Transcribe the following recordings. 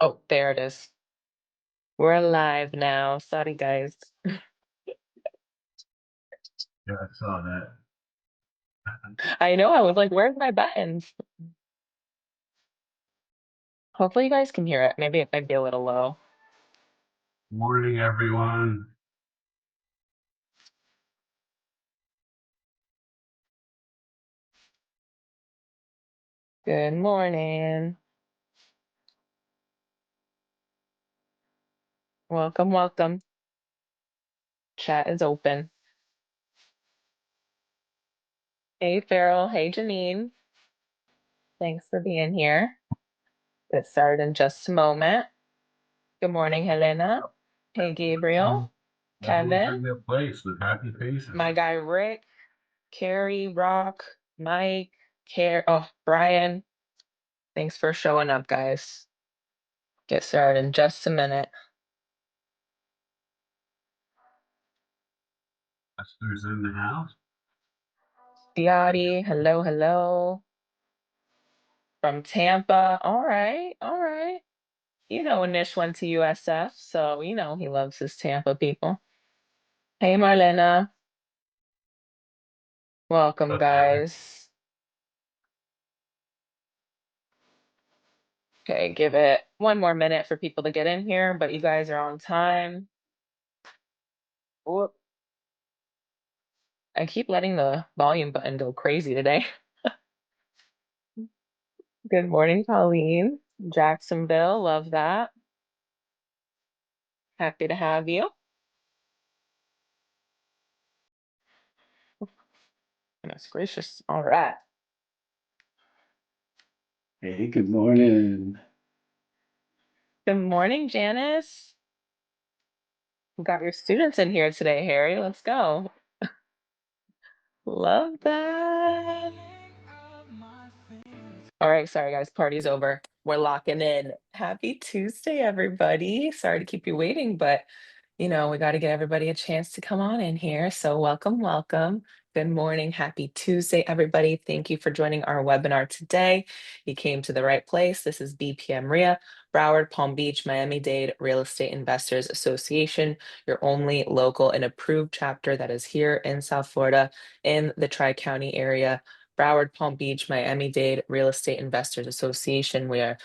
Oh, there it is. We're live now. Sorry, guys. Yeah, I saw that. I know. I was like, where's my buttons? Hopefully, you guys can hear it. Maybe it might be a little low. Morning, everyone. Good morning. Welcome, welcome. Chat is open. Hey, Farrell. Hey, Janine. Thanks for being here. Get started in just a moment. Good morning, Helena. Hey, Gabriel. Everyone's in Kevin. their place with happy faces. My guy, Rick. Carrie, Rock, Mike, Brian. Thanks for showing up, guys. Get started in just a minute. Esther's in the house. Diati, hello, hello. From Tampa. All right, all right. You know, Anish went to USF, so you know he loves his Tampa people. Hey, Marlena. Welcome, What's up, Heather? guys. Okay, give it one more minute for people to get in here, but you guys are on time. Whoop. I keep letting the volume button go crazy today. Good morning, Colleen. Jacksonville, love that. Happy to have you. Goodness gracious. All right. Hey, good morning. Good morning, Janice. We got your students in here today, Harry. Let's go. Love that. All right, sorry guys, party's over. We're locking in. Happy Tuesday, everybody. Sorry to keep you waiting, but you know, we got to get everybody a chance to come on in here. So welcome, welcome. Good morning. Happy Tuesday, everybody. Thank you for joining our webinar today. You came to the right place. This is BPM RIA, Broward, Palm Beach, Miami-Dade Real Estate Investors Association, your only local and approved chapter that is here in South Florida in the Tri-County area. Broward, Palm Beach, Miami-Dade Real Estate Investors Association. We are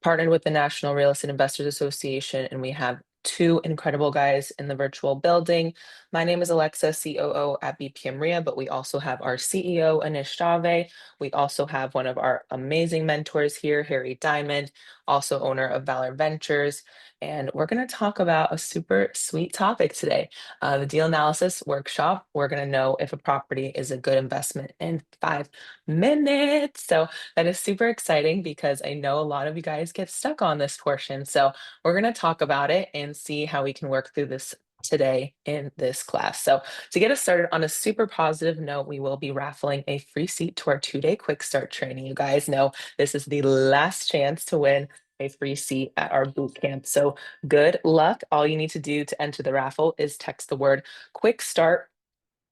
partnered with the National Real Estate Investors Association, and we have two incredible guys in the virtual building. My name is Alexa, COO at BPM RIA, but we also have our CEO, Anish Dave. We also have one of our amazing mentors here, Harry Diamond, also owner of Valor Ventures. And we're going to talk about a super sweet topic today, the deal analysis workshop. We're going to know if a property is a good investment in 5 minutes. So that is super exciting because I know a lot of you guys get stuck on this portion. So we're going to talk about it and see how we can work through this today in this class. So to get us started on a super positive note, we will be raffling a free seat to our 2-day quick start training. You guys know this is the last chance to win a free seat at our boot camp. So good luck. All you need to do to enter the raffle is text the word quick start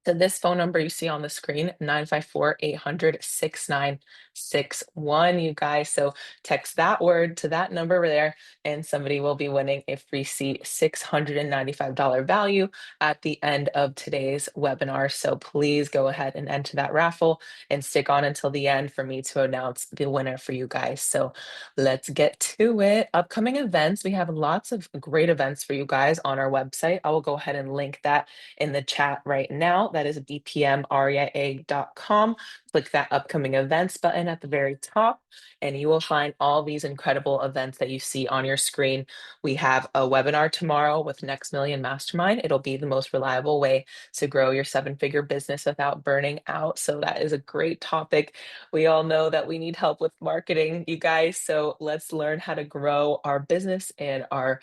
to this phone number you see on the screen, 954-800-6961, you guys. So text that word to that number there, and somebody will be winning a free seat, $695 value at the end of today's webinar. So please go ahead and enter that raffle and stick on until the end for me to announce the winner for you guys. So let's get to it. Upcoming events, we have lots of great events for you guys on our website. I will go ahead and link that in the chat right now. That is bpmria.com. Click that upcoming events button at the very top, and you will find all these incredible events that you see on your screen. We have a webinar tomorrow with Next Million Mastermind. It'll be the most reliable way to grow your 7-figure business without burning out. So that is a great topic. We all know that we need help with marketing, you guys. So let's learn how to grow our business and our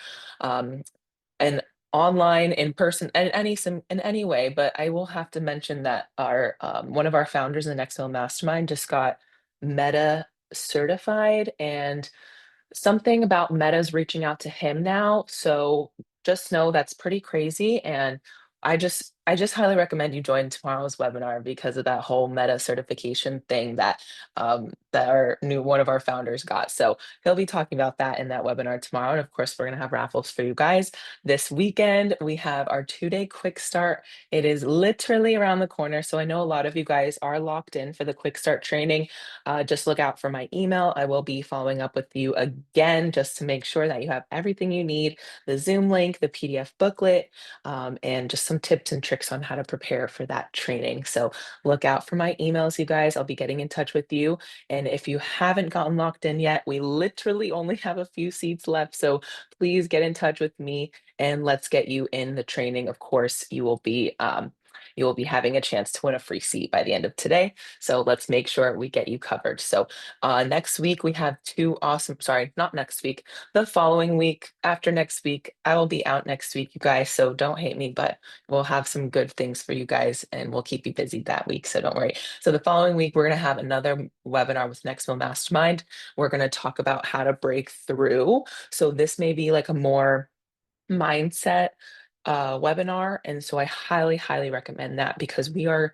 and online, in person, and in any way. But I will have to mention that our one of our founders in the Next Level Mastermind just got Meta certified, and something about Meta's reaching out to him now. So just know that's pretty crazy. And I just I just highly recommend you join tomorrow's webinar because of that whole meta certification thing that our new one of our founders got. So he'll be talking about that in that webinar tomorrow. And of course, we're gonna have raffles for you guys. This weekend, we have our 2-day quick start. It is literally around the corner. So I know a lot of you guys are locked in for the quick start training. Just look out for my email. I will be following up with you again just to make sure that you have everything you need, the Zoom link, the PDF booklet, and just some tips and tricks on how to prepare for that training. So look out for my emails, you guys. I'll be getting in touch with you. And if you haven't gotten locked in yet, we literally only have a few seats left. So please get in touch with me and let's get you in the training. Of course, you will be having a chance to win a free seat by the end of today. So let's make sure we get you covered. So next week we have two awesome, sorry, not next week, the following week after next week. I will be out next week, you guys. So don't hate me, but we'll have some good things for you guys and we'll keep you busy that week. So don't worry. So the following week, we're going to have another webinar with Nextmill Mastermind. We're going to talk about how to break through. So this may be like a more mindset webinar, and so I highly recommend that because we are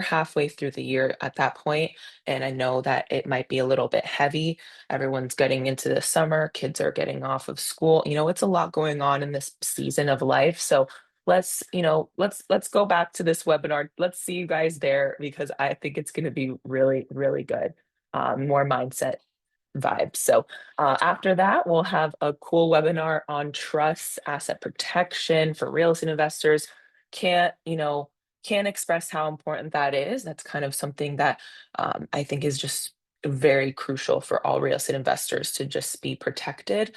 halfway through the year at that point, and I know that it might be a little bit heavy. Everyone's getting into the summer, kids are getting off of school. It's a lot going on in this season of life. So let's go back to this webinar. Let's see you guys there because I think it's going to be really good. More mindset vibes. So after that, we'll have a cool webinar on trust, asset protection for real estate investors. Can't express how important that is. That's kind of something that I think is just very crucial for all real estate investors to just be protected.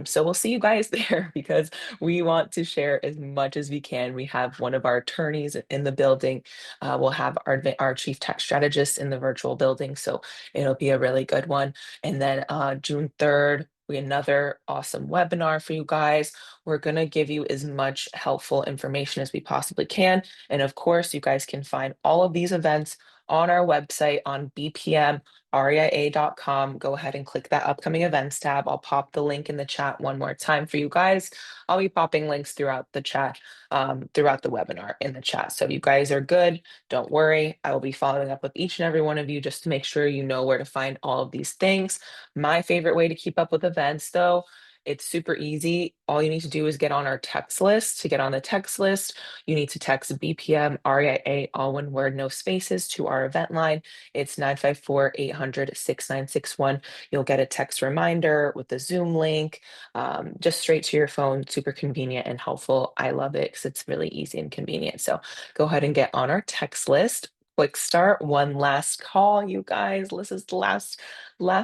So we'll see you guys there because we want to share as much as we can. We have one of our attorneys in the building. We'll have our chief tax strategist in the virtual building. So it'll be a really good one. And then June 3rd, we another awesome webinar for you guys. We're going to give you as much helpful information as we possibly can. And of course, you guys can find all of these events on our website on bpmreia.com. Go ahead and click that upcoming events tab. I'll pop the link in the chat one more time for you guys. I'll be popping links throughout the chat, throughout the webinar in the chat. So if you guys are good, don't worry. I will be following up with each and every one of you just to make sure you know where to find all of these things. My favorite way to keep up with events, though, it's super easy. All you need to do is get on our text list. To get on the text list, you need to text BPM REIA, all one word, no spaces, to our event line. It's 954-800-6961. You'll get a text reminder with the Zoom link, just straight to your phone. Super convenient and helpful. I love it because it's really easy and convenient. So go ahead and get on our text list. Quick start, one last call, you guys. This is the last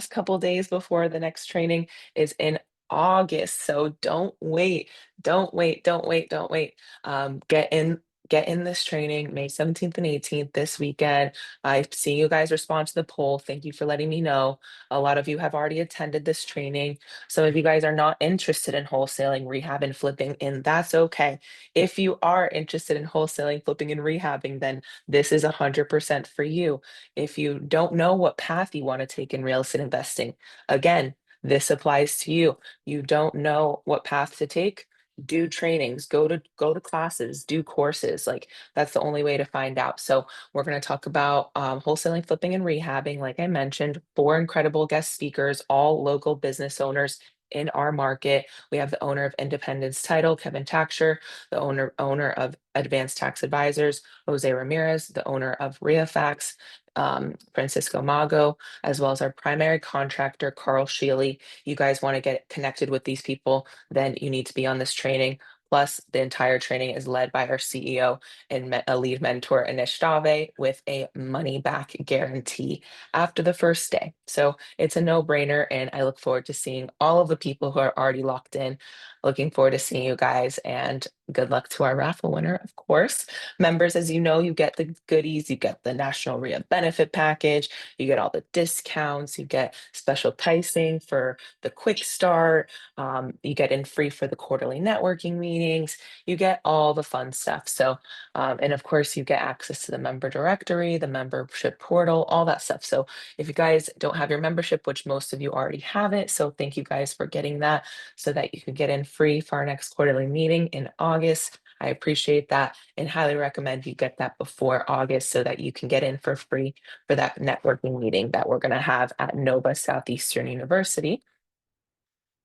couple days before the next training is in August. So don't wait. Don't wait. Get in this training May 17th and 18th this weekend. I've seen you guys respond to the poll. Thank you for letting me know. A lot of you have already attended this training. Some of you guys are not interested in wholesaling, rehab, and flipping, and that's okay. If you are interested in wholesaling, flipping, and rehabbing, then this is 100% for you. If you don't know what path you want to take in real estate investing, again, this applies to you. You don't know what path to take, do trainings, go to classes, do courses. Like that's the only way to find out. So we're going to talk about wholesaling, flipping, and rehabbing. Like I mentioned, 4 incredible guest speakers, all local business owners in our market. We have the owner of Independence Title, Kevin Taksher, the owner of Advanced Tax Advisors, Jose Ramirez, the owner of ReaFax, Francisco Mago, as well as our primary contractor, Carl Sheely. You guys want to get connected with these people, then you need to be on this training. Plus, the entire training is led by our CEO and a lead mentor, Anish Dave, with a money back guarantee after the first day. So it's a no brainer. And I look forward to seeing all of the people who are already locked in. Looking forward to seeing you guys and good luck to our raffle winner, of course. Members, as you know, you get the goodies, you get the National REIA benefit package, you get all the discounts, you get special pricing for the quick start, you get in free for the quarterly networking meetings, you get all the fun stuff. So, and of course, you get access to the member directory, the membership portal, all that stuff. So, if you guys don't have your membership, which most of you already have it, so thank you guys for getting that so that you can get in free for our next quarterly meeting in August. I appreciate that and highly recommend you get that before August so that you can get in for free for that networking meeting that we're going to have at Nova Southeastern University.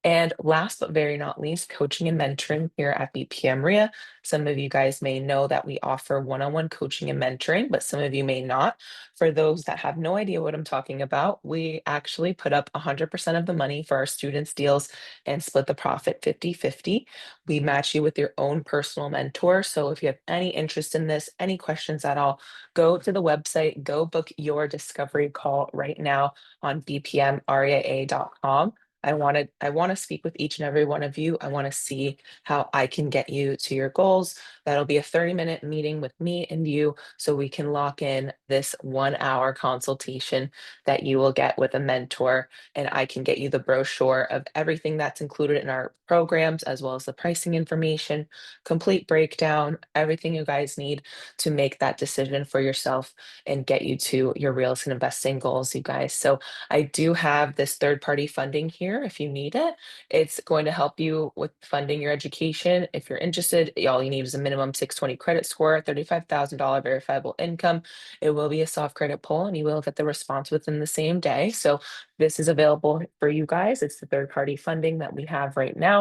And last but very not least, coaching and mentoring here at BPM RIA. Some of you guys may know that we offer one-on-one coaching and mentoring, but some of you may not. For those that have no idea what I'm talking about, we actually put up 100% of the money for our students' deals and split the profit 50-50. We match you with your own personal mentor. So if you have any interest in this, any questions at all, go to the website, go book your discovery call right now on bpmria.com. I want to speak with each and every one of you. I want to see how I can get you to your goals. That'll be a 30-minute meeting with me and you so we can lock in this 1 hour consultation that you will get with a mentor, and I can get you the brochure of everything that's included in our programs as well as the pricing information, complete breakdown, everything you guys need to make that decision for yourself and get you to your real estate investing goals, you guys. So I do have this third-party funding here if you need it. It's going to help you with funding your education. If you're interested, all you need is a minimum 620 credit score, $35,000 verifiable income. It will be a soft credit pull and you will get the response within the same day. So this is available for you guys. It's the third-party funding that we have right now.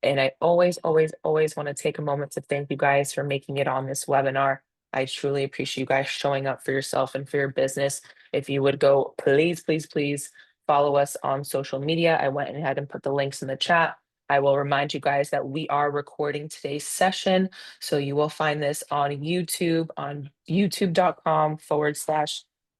And I always, always, always want to take a moment to thank you guys for making it on this webinar. I truly appreciate you guys showing up for yourself and for your business. If you would go, please, please, please follow us on social media. I went ahead and put the links in the chat. I will remind you guys that we are recording today's session. So you will find this on YouTube, on youtube.com/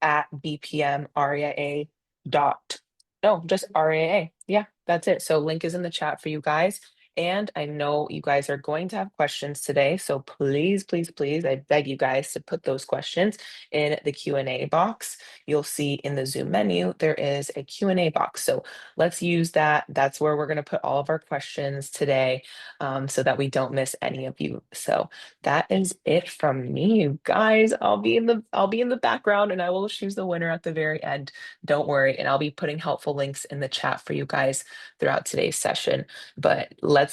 at BPM RIA dot. No, just RIA. Yeah, that's it. So link is in the chat for you guys. And I know you guys are going to have questions today. So please, please, please, I beg you guys to put those questions in the Q&A box. You'll see in the Zoom menu, there is a Q&A box. So let's use that. That's where we're going to put all of our questions today, so that we don't miss any of you. So that is it from me, you guys. I'll be in the background and I will choose the winner at the very end. Don't worry. And I'll be putting helpful links in the chat for you guys throughout today's session. But let's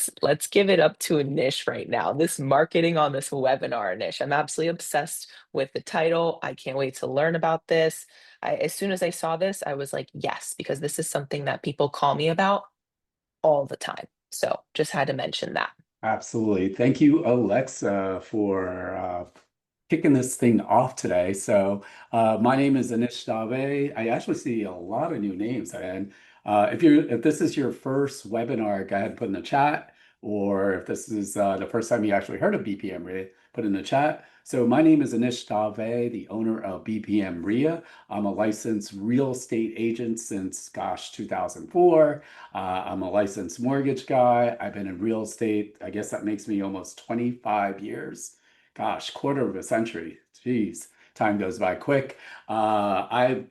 give it up to Anish right now. This marketing on this webinar, Anish. I'm absolutely obsessed with the title. I can't wait to learn about this. As soon as I saw this, I was like, yes, because this is something that people call me about all the time. So just had to mention that. Absolutely. Thank you, Alexa, for kicking this thing off today. So my name is Anish Dave. I actually see a lot of new names. And if this is your first webinar, go ahead and put in the chat. Or if this is the first time you actually heard of BPM RIA, put in the chat. So my name is Anish Dave, the owner of BPM RIA. I'm a licensed real estate agent since, 2004. I'm a licensed mortgage guy. I've been in real estate. I guess that makes me almost 25 years. Gosh, quarter of a century. Jeez, time goes by quick. I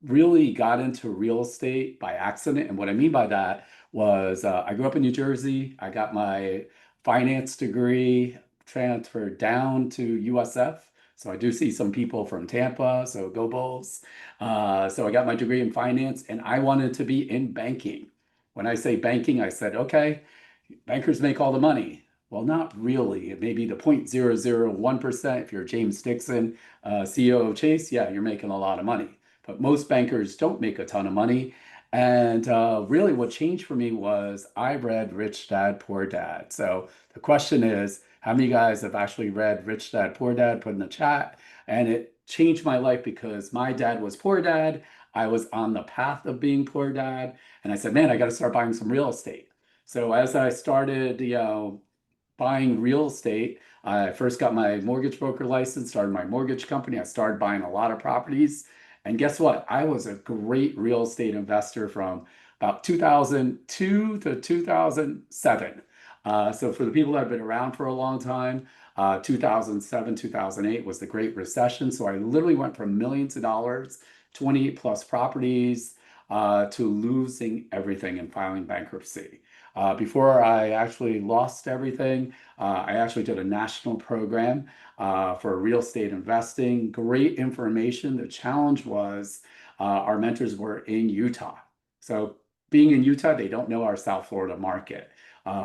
really got into real estate by accident. And what I mean by that was I grew up in New Jersey. I got my finance degree transferred down to USF. So I do see some people from Tampa, so go Bulls. So I got my degree in finance and I wanted to be in banking. When I say banking, I said, okay, bankers make all the money. Well, not really. It may be the 0.001%. If you're James Dixon, CEO of Chase, yeah, you're making a lot of money. But most bankers don't make a ton of money. And really what changed for me was I read Rich Dad, Poor Dad. So the question is, how many of you guys have actually read Rich Dad, Poor Dad? Put in the chat. And it changed my life because my dad was poor dad. I was on the path of being poor dad. And I said, man, I got to start buying some real estate. So as I started, buying real estate, I first got my mortgage broker license, started my mortgage company. I started buying a lot of properties. And guess what? I was a great real estate investor from about 2002 to 2007. So for the people that have been around for a long time, 2007, 2008 was the Great Recession. So I literally went from millions of dollars, 28 plus properties, to losing everything and filing bankruptcy. Before I actually lost everything, I actually did a national program for real estate investing. Great information. The challenge was our mentors were in Utah. So being in Utah, they don't know our South Florida market.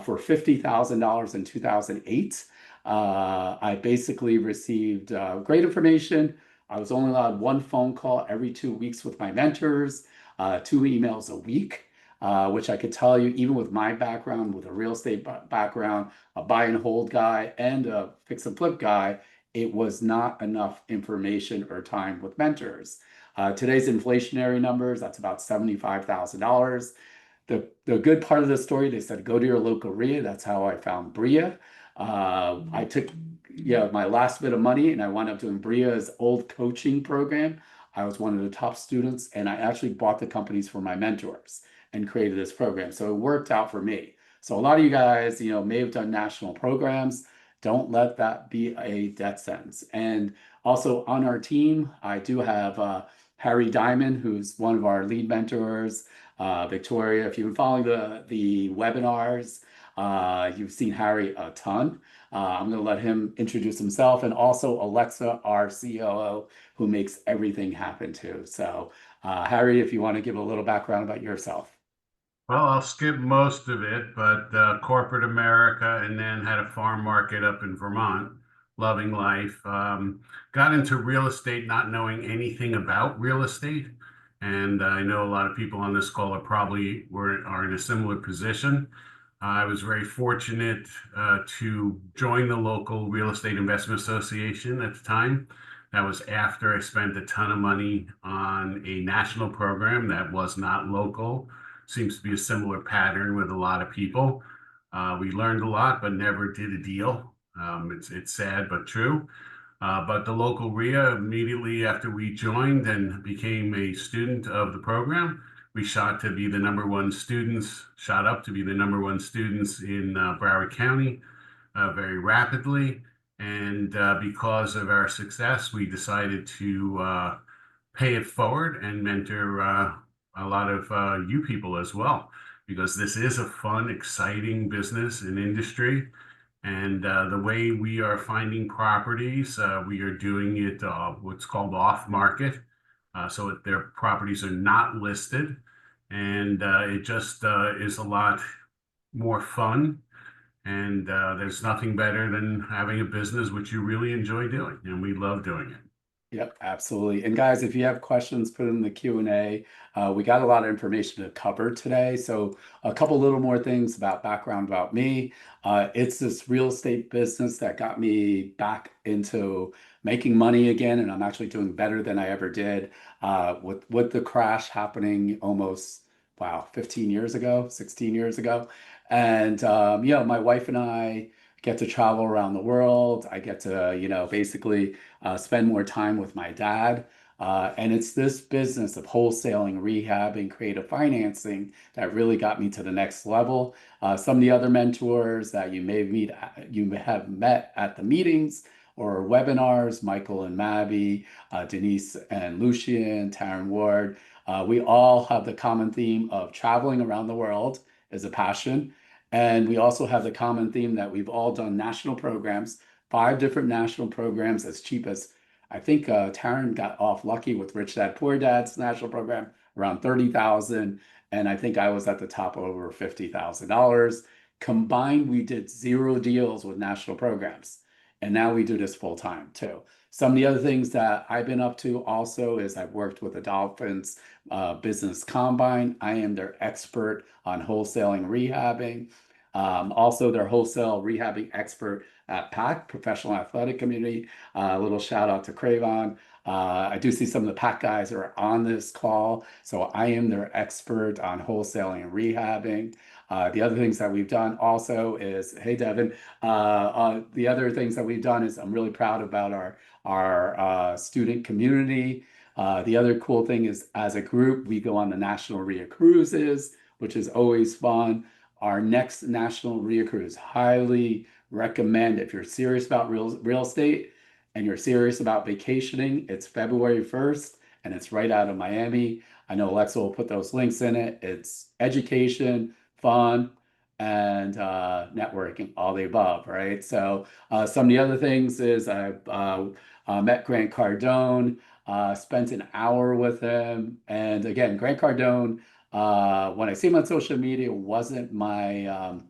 For $50,000 in 2008, I basically received great information. I was only allowed one phone call every 2 weeks with my mentors, 2 emails a week, which I could tell you, even with my background, with a real estate background, a buy and hold guy, and a fix and flip guy, it was not enough information or time with mentors. Today's inflationary numbers, that's about $75,000. The good part of the story, they said, go to your local RIA. That's how I found BRIA. I took my last bit of money and I wound up doing BRIA's old coaching program. I was one of the top students and I actually bought the companies for my mentors and created this program. So it worked out for me. So a lot of you guys, may have done national programs. Don't let that be a death sentence. And also on our team, I do have Harry Diamond, who's one of our lead mentors. Victoria, if you've been following the webinars, you've seen Harry a ton. I'm going to let him introduce himself, and also Alexa, our COO, who makes everything happen too. So, Harry, if you want to give a little background about yourself. Well, I'll skip most of it, but corporate America, and then had a farm market up in Vermont, loving life. Got into real estate not knowing anything about real estate. And I know a lot of people on this call are in a similar position. I was very fortunate to join the local Real Estate Investment Association at the time. That was after I spent a ton of money on a national program that was not local. Seems to be a similar pattern with a lot of people. We learned a lot, but never did a deal. It's sad, but true. But the local RIA, immediately after we joined and became a student of the program, we shot up to be the number one students in Broward County very rapidly. And because of our success, we decided to pay it forward and mentor a lot of you people as well, because this is a fun, exciting business and industry. And the way we are finding properties, we are doing it what's called off market. So their properties are not listed. And it just is a lot more fun. And there's nothing better than having a business which you really enjoy doing. And we love doing it. Yep, absolutely. And guys, if you have questions, put in the Q&A. We got a lot of information to cover today. So a couple little more things about background about me. It's this real estate business that got me back into making money again. And I'm actually doing better than I ever did with the crash happening almost, 15 years ago, 16 years ago. And, my wife and I get to travel around the world. I get to, basically spend more time with my dad. And it's this business of wholesaling, rehabbing, creative financing that really got me to the next level. Some of the other mentors that you may have met at the meetings or webinars, Michael and Mabby, Denise and Lucian, Taryn Ward, we all have the common theme of traveling around the world is a passion. And we also have the common theme that we've all done national programs, 5 different national programs as cheap as, I think Taryn got off lucky with Rich Dad Poor Dad's national program, around 30,000. And I think I was at the top over $50,000. Combined, we did 0 deals with national programs. And now we do this full time too. Some of the other things that I've been up to also is I've worked with the Dolphins Business Combine. I am their expert on wholesaling, rehabbing. Also their wholesale rehabbing expert at PAC, Professional Athletic Community. A little shout out to Cravon. I do see some of the PAC guys are on this call. So I am their expert on wholesaling and rehabbing. The other things that we've done also is, hey, Devin, the other things that we've done is I'm really proud about our student community. The other cool thing is as a group, we go on the National RIA Cruises, which is always fun. Our next National RIA Cruise, highly recommend if you're serious about real estate and you're serious about vacationing. It's February 1st and it's right out of Miami. I know Alexa will put those links in it. It's education, fun, and networking, all the above, right? So some of the other things is I've met Grant Cardone, spent an hour with him. And again, Grant Cardone, When I see him on social media, wasn't my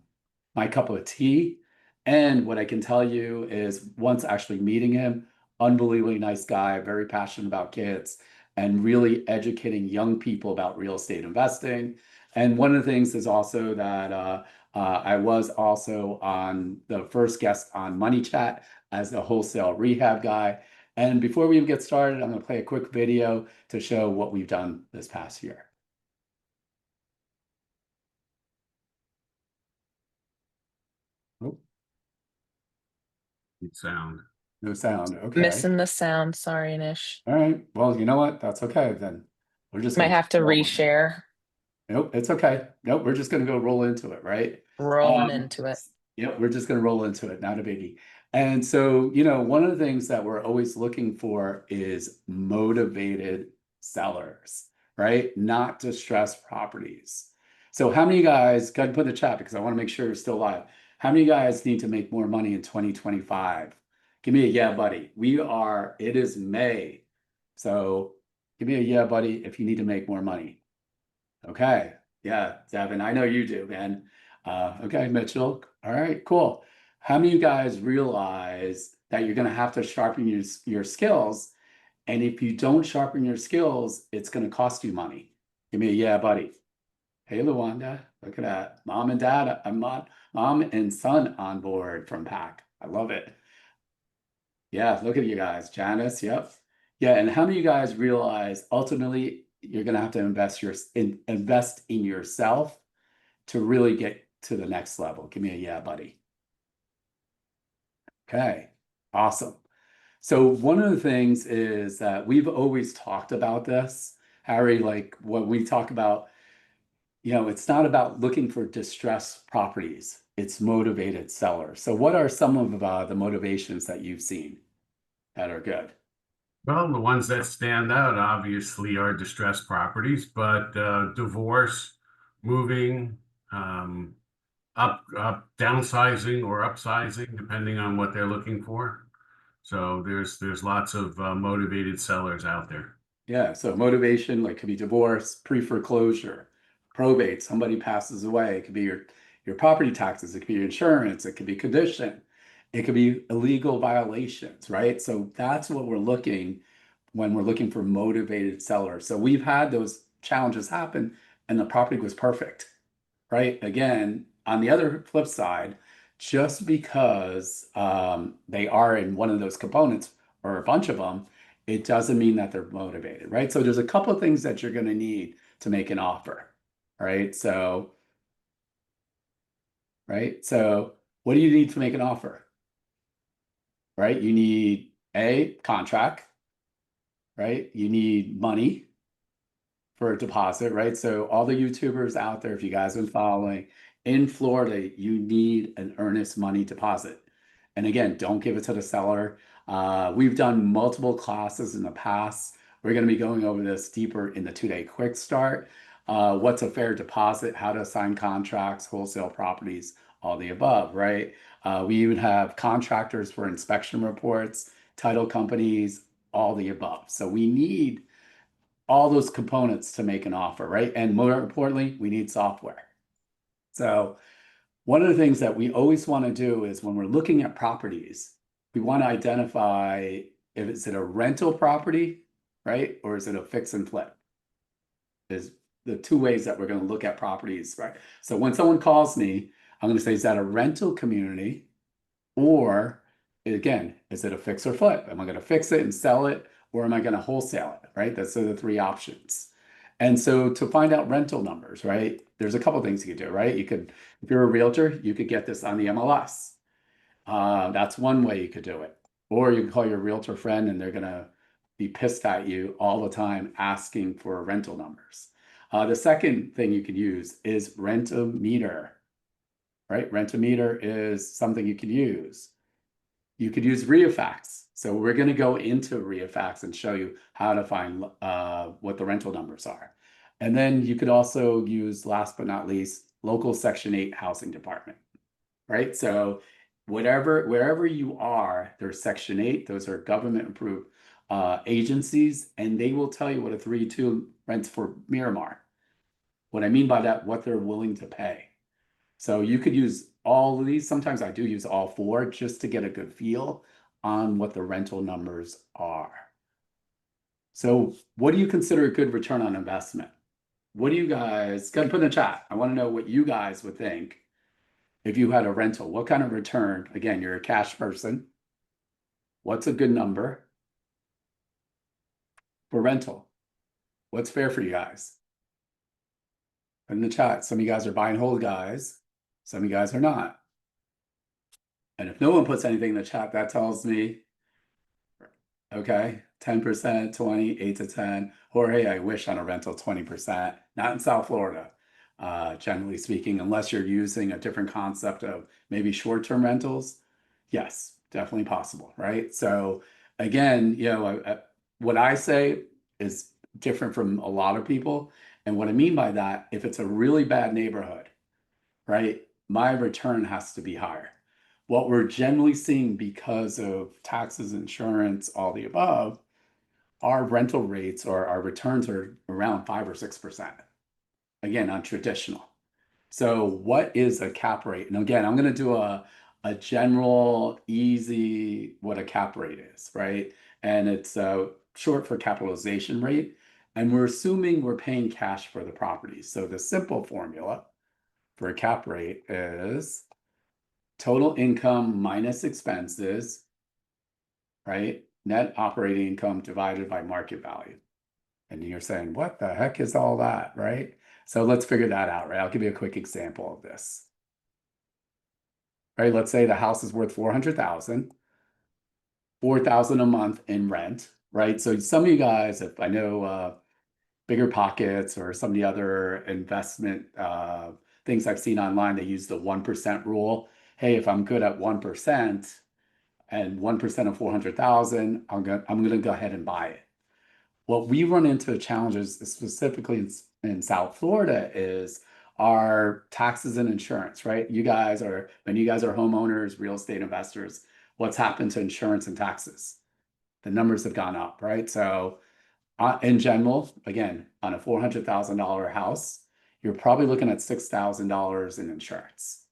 cup of tea. And what I can tell you is once actually meeting him, unbelievably nice guy, very passionate about kids and really educating young people about real estate investing. And one of the things is also that I was also on the first guest on Money Chat as the wholesale rehab guy. And before we even get started, I'm going to play a quick video to show what we've done this past year. Oh, Good sound. no sound. Okay. Missing the sound. Sorry, Nish. All right. Well, you know what? That's okay then. We're just Might gonna have to roll with it. reshare. Nope, it's okay. Nope, we're just gonna go roll into it, right? Rolling into it. Yep, we're just gonna roll into it, not a biggie. And so, you know, one of the things that we're always looking for is motivated sellers, right? Not distressed properties. So how many of you guys, go ahead and put in the chat because I want to make sure you're still live. How many of you guys need to make more money in 2025? Give me a yeah, buddy. It is May. So give me a yeah, buddy, if you need to make more money. Okay. Yeah, Devin, I know you do, man. Okay, Mitchell. All right, cool. How many of you guys realize that you're going to have to sharpen your skills? And if you don't sharpen your skills, it's going to cost you money. Give me a yeah, buddy. Hey, Luanda, look at that. Mom and dad, mom and son on board from PAC. I love it. Yeah, look at you guys. Janice, yep. Yeah, and how many of you guys realize ultimately you're going to have to invest in yourself to really get to the next level? Give me a yeah, buddy. Okay, awesome. So one of the things is that we've always talked about this, Harry, like when we talk about, you know, it's not about looking for distressed properties, it's motivated sellers. So what are some of the motivations that you've seen that are good? Well, the ones that stand out obviously are distressed properties, but divorce, moving, downsizing or upsizing, depending on what they're looking for. So there's lots of motivated sellers out there. Yeah, so motivation, like could be divorce, pre-foreclosure, probate, somebody passes away. It could be your property taxes, it could be your insurance, it could be condition, it could be illegal violations, right? So that's what we're looking when we're looking for motivated sellers. So we've had those challenges happen and the property was perfect, right? Again, on the other flip side, just because they are in one of those components or a bunch of them, it doesn't mean that they're motivated, right? So there's a couple of things that you're going to need to make an offer, right? So, what do you need to make an offer? Right? You need a contract, right? You need money for a deposit, right? So all the YouTubers out there, if you guys have been following, in Florida, you need an earnest money deposit. And again, don't give it to the seller. We've done multiple classes in the past. We're going to be going over this deeper in the 2-day quick start. What's a fair deposit, how to sign contracts, wholesale properties, all the above, right? We even have contractors for inspection reports, title companies, all the above. So we need all those components to make an offer, right? And more importantly, we need software. So one of the things that we always want to do is when we're looking at properties, we want to identify if it's a rental property, right? Or is it a fix and flip? Is the two ways that we're going to look at properties, right? So when someone calls me, I'm going to say, is that a rental community? Or again, is it a fix or flip? Am I going to fix it and sell it? Or am I going to wholesale it, right? That's the three options. And so to find out rental numbers, right? There's a couple things you could do, right? You could, if you're a realtor, you could get this on the MLS. That's one way you could do it. Or you can call your realtor friend and they're going to be pissed at you all the time asking for rental numbers. The second thing you could use is Rent-A-Meter, right? Rent-A-Meter is something you could use. You could use REIFax. So we're going to go into REIFax and show you how to find what the rental numbers are. And then you could also use, last but not least, local Section 8 housing department, right? So wherever you are, there's Section 8. Those are government approved agencies, and they will tell you what a 3-2 rents for Miramar. What I mean by that, what they're willing to pay. So you could use all of these. Sometimes I do use all four just to get a good feel on what the rental numbers are. So what do you consider a good return on investment? What do you guys, gotta put in the chat. I want to know what you guys would think if you had a rental. What kind of return? Again, you're a cash person. What's a good number for rental? What's fair for you guys? Put in the chat. Some of you guys are buy and hold guys. Some of you guys are not. And if no one puts anything in the chat, that tells me, okay, 10%, 20, 8 to 10. Jorge, I wish on a rental 20%, not in South Florida, generally speaking, unless you're using a different concept of maybe short-term rentals. Yes, definitely possible, right? So again, what I say is different from a lot of people. And what I mean by that, if it's a really bad neighborhood, right, my return has to be higher. What we're generally seeing because of taxes, insurance, all the above, our rental rates or our returns are around 5 or 6%. Again, on traditional. So what is a cap rate? And again, I'm going to do a general, easy, what a cap rate is, right? And it's short for capitalization rate. And we're assuming we're paying cash for the property. So the simple formula for a cap rate is total income minus expenses, right? Net operating income divided by market value. And you're saying, what the heck is all that, right? So let's figure that out, right? I'll give you a quick example of this. Right, let's say the house is worth 400,000, 4,000 a month in rent, right? So some of you guys, if I know Bigger Pockets or some of the other investment things I've seen online, they use the 1% rule. Hey, if I'm good at 1% and 1% of 400,000, I'm gonna go ahead and buy it. What we run into challenges specifically in South Florida is our taxes and insurance, right? When you guys are homeowners, real estate investors, what's happened to insurance and taxes? The numbers have gone up, right? So in general, again, on a $400,000 house, you're probably looking at $6,000 in insurance,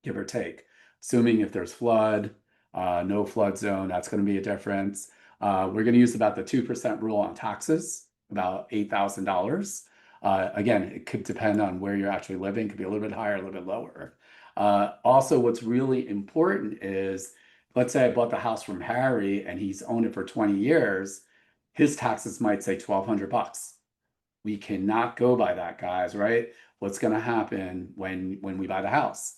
give or take. Assuming if there's flood, no flood zone, that's going to be a difference. We're going to use about the 2% rule on taxes, about $8,000. Again, it could depend on where you're actually living. It could be a little bit higher, a little bit lower. Also, what's really important is, let's say I bought the house from Harry and he's owned it for 20 years. His taxes might say $1,200. We cannot go by that, guys, right? What's going to happen when we buy the house?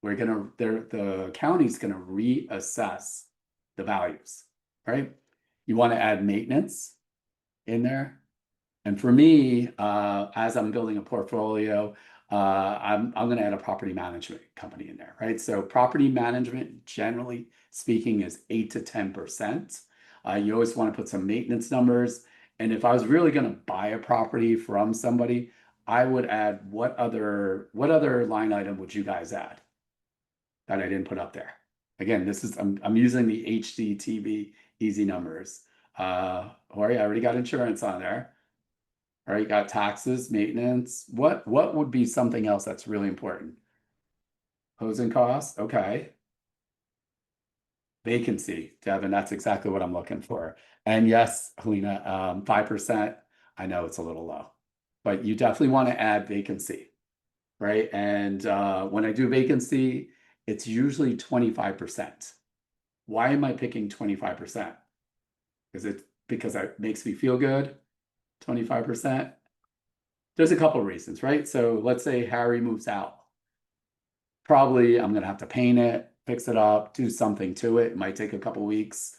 The county's going to reassess the values, right? You want to add maintenance in there. And for me, as I'm building a portfolio, I'm going to add a property management company in there, right? So property management, generally speaking, is 8 to 10%. You always want to put some maintenance numbers. And if I was really going to buy a property from somebody, I would add what other line item would you guys add that I didn't put up there? Again, I'm using the HGTV easy numbers. Jorge, I already got insurance on there. All right, got taxes, maintenance. What would be something else that's really important? Closing costs, okay. Vacancy, Devin, that's exactly what I'm looking for. And yes, Helena, 5%, I know it's a little low, but you definitely want to add vacancy, right? And when I do vacancy, it's usually 25%. Why am I picking 25%? Because it makes me feel good? 25%? There's a couple of reasons, right? So let's say Harry moves out. Probably I'm gonna have to paint it, fix it up, do something to it. It might take a couple of weeks.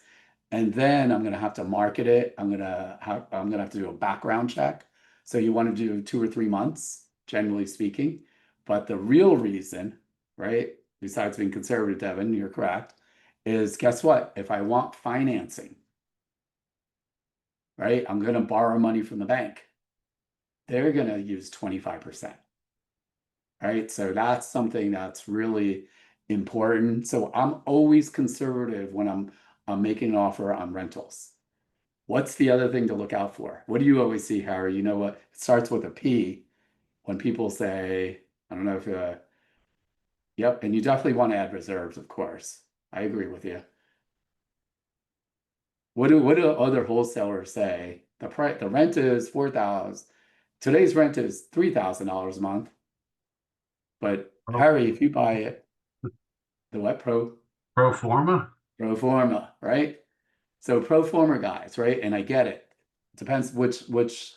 And then I'm gonna have to market it. I'm gonna have to do a background check. So you want to do 2 or 3 months, generally speaking. But the real reason, right, besides being conservative, Devin, you're correct, is guess what? If I want financing, right, I'm gonna borrow money from the bank. They're gonna use 25%. Right, so that's something that's really important. So I'm always conservative when I'm making an offer on rentals. What's the other thing to look out for? What do you always see, Harry? You know what? It starts with a P. when people say, I don't know if, yep, and you definitely want to add reserves, of course. I agree with you. What do other wholesalers say? The rent is 4,000. Today's rent is $3,000 a month. But Pro, Harry, if you buy it, the what pro forma? pro forma, right? So pro forma guys, right? And I get it. Depends which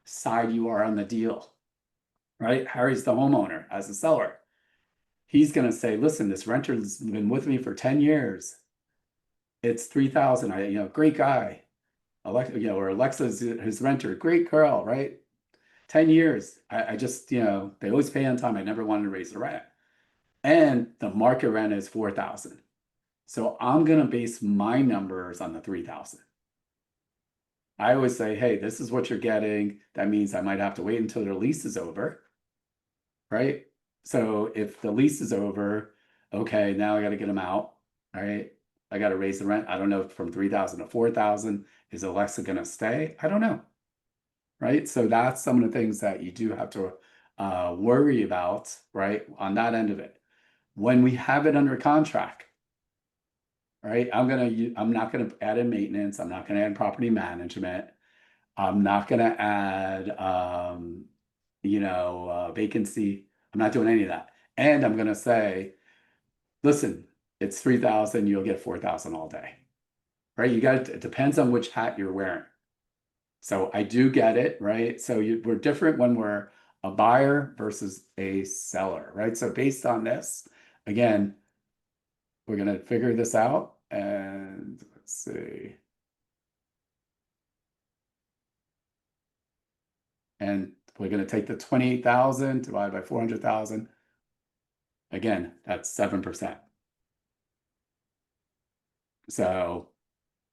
side you are on the deal, right? Harry's the homeowner as a seller. He's gonna say, listen, this renter's been with me for 10 years. It's 3,000. Great guy. Or Alexa's his renter, great girl, right? 10 years. I just, they always pay on time. I never wanted to raise the rent. And the market rent is 4,000. So I'm gonna base my numbers on the 3,000. I always say, hey, this is what you're getting. That means I might have to wait until their lease is over, right? So if the lease is over, okay, now I got to get them out, right? I got to raise the rent. I don't know, from 3,000 to 4,000. Is Alexa going to stay? I don't know, right? So that's some of the things that you do have to worry about, right? On that end of it. When we have it under contract, right? I'm not gonna add in maintenance. I'm not gonna add property management. I'm not gonna add vacancy. I'm not doing any of that. And I'm gonna say, listen, it's 3,000, you'll get 4,000 all day. Right? It depends on which hat you're wearing. So I do get it, right? So we're different when we're a buyer versus a seller, right? So based on this, again, we're gonna figure this out, and let's see. And we're gonna take the 28,000 divided by 400,000. Again, that's 7%. So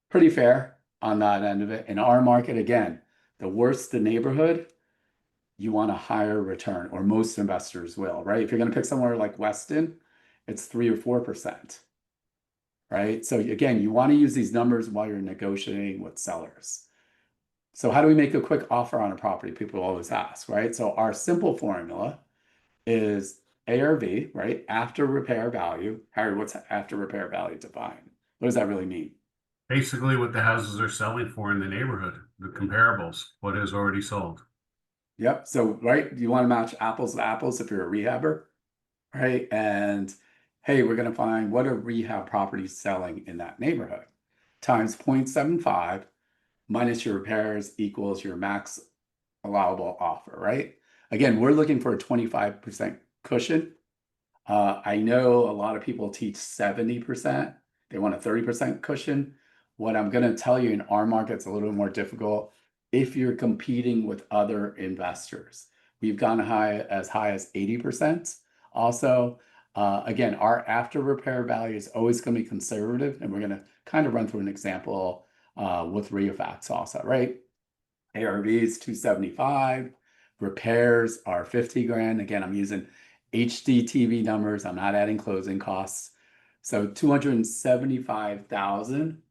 pretty fair on that end of it. In our market, again, the worse the neighborhood, you want a higher return, or most investors will, right? If you're gonna pick somewhere like Weston, it's 3 or 4%. Right? So again, you want to use these numbers while you're negotiating with sellers. So how do we make a quick offer on a property? People always ask, right? So our simple formula is ARV, right? After repair value. Harry, what's after repair value defined? What does that really mean? Basically what the houses are selling for in the neighborhood, the comparables, what is already sold. Yep. So, right, you want to match apples to apples if you're a rehabber, right? And hey, we're going to find what are rehab properties selling in that neighborhood times 0.75 minus your repairs equals your max allowable offer, right? Again, we're looking for a 25% cushion. I know a lot of people teach 70%. They want a 30% cushion. What I'm going to tell you, in our market, it's a little bit more difficult if you're competing with other investors. We've gone as high as 80%. Also, again, our after repair value is always going to be conservative, and we're going to kind of run through an example with REIFax also, right? ARV is 275. Repairs are 50 grand. Again, I'm using HD TV numbers. I'm not adding closing costs. So 275,000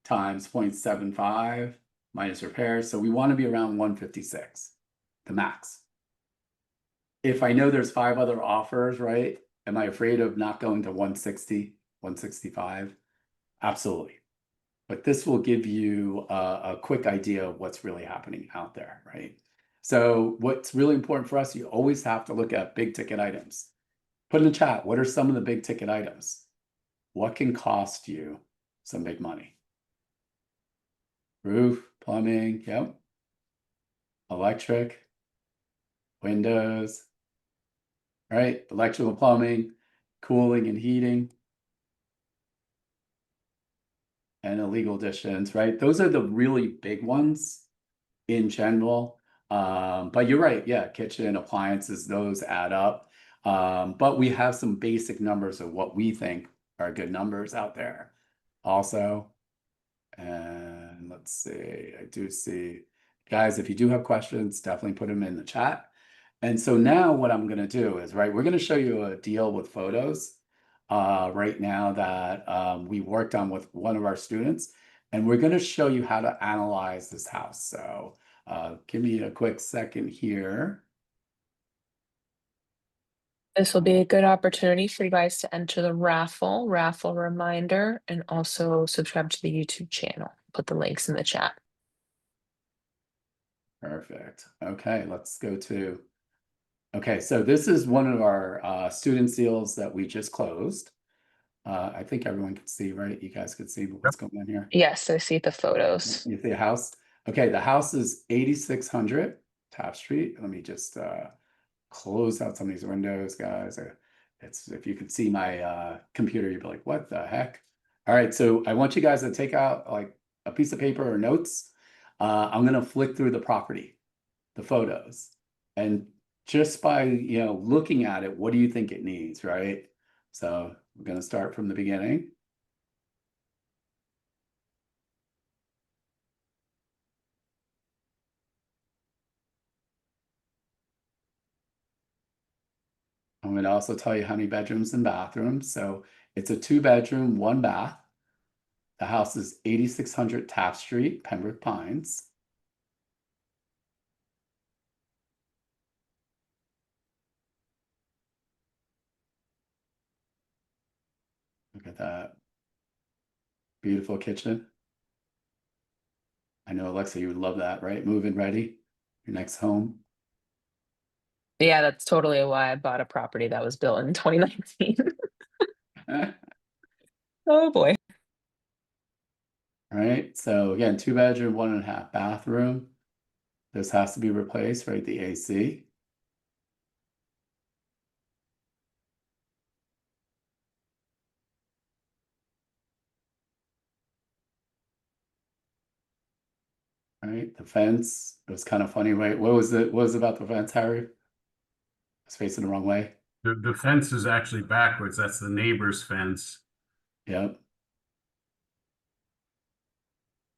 times 0.75 minus repairs. So we want to be around 156, the max. If I know there's 5 other offers, right? Am I afraid of not going to 160, 165? Absolutely. But this will give you a quick idea of what's really happening out there, right? So what's really important for us, you always have to look at big ticket items. Put in the chat, what are some of the big ticket items? What can cost you some big money? Roof, plumbing, yep. Electric, windows, right? Electrical, plumbing, cooling and heating, and illegal additions, right? Those are the really big ones in general. But you're right, yeah, kitchen, appliances, those add up. But we have some basic numbers of what we think are good numbers out there also. And let's see, I do see, guys, if you do have questions, definitely put them in the chat. And so now what I'm gonna do is, right, we're gonna show you a deal with photos right now that we worked on with one of our students, and we're gonna show you how to analyze this house. So give me a quick second here. This will be a good opportunity for you guys to enter the raffle reminder, and also subscribe to the YouTube channel. Put the links in the chat. Perfect. Okay, let's go to. Okay, so this is one of our student seals that we just closed. I think everyone can see, right? You guys can see what's going on here. Yes, I see the photos. You see a house? Okay, the house is 8600 Taft Street. Let me just close out some of these windows, guys. It's if you could see my computer, you'd be like, what the heck? All right, so I want you guys to take out like a piece of paper or notes. I'm gonna flick through the property, the photos, and just by looking at it, what do you think it needs, right? So we're gonna start from the beginning. I'm going to also tell you how many bedrooms and bathrooms. So it's a 2-bedroom, 1-bath. The house is 8600 Taft Street, Pembroke Pines. Look at that. Beautiful kitchen. I know, Alexa, you would love that, right? Move-in ready, your next home. Yeah, that's totally why I bought a property that was built in 2019. Oh boy. All right, so again, 2-bedroom, 1.5 bathroom. This has to be replaced, right? The AC. All right, the fence. It was kind of funny, right? What was it? What was it about the fence, Harry? It's facing the wrong way. The fence is actually backwards. That's the neighbor's fence. Yep.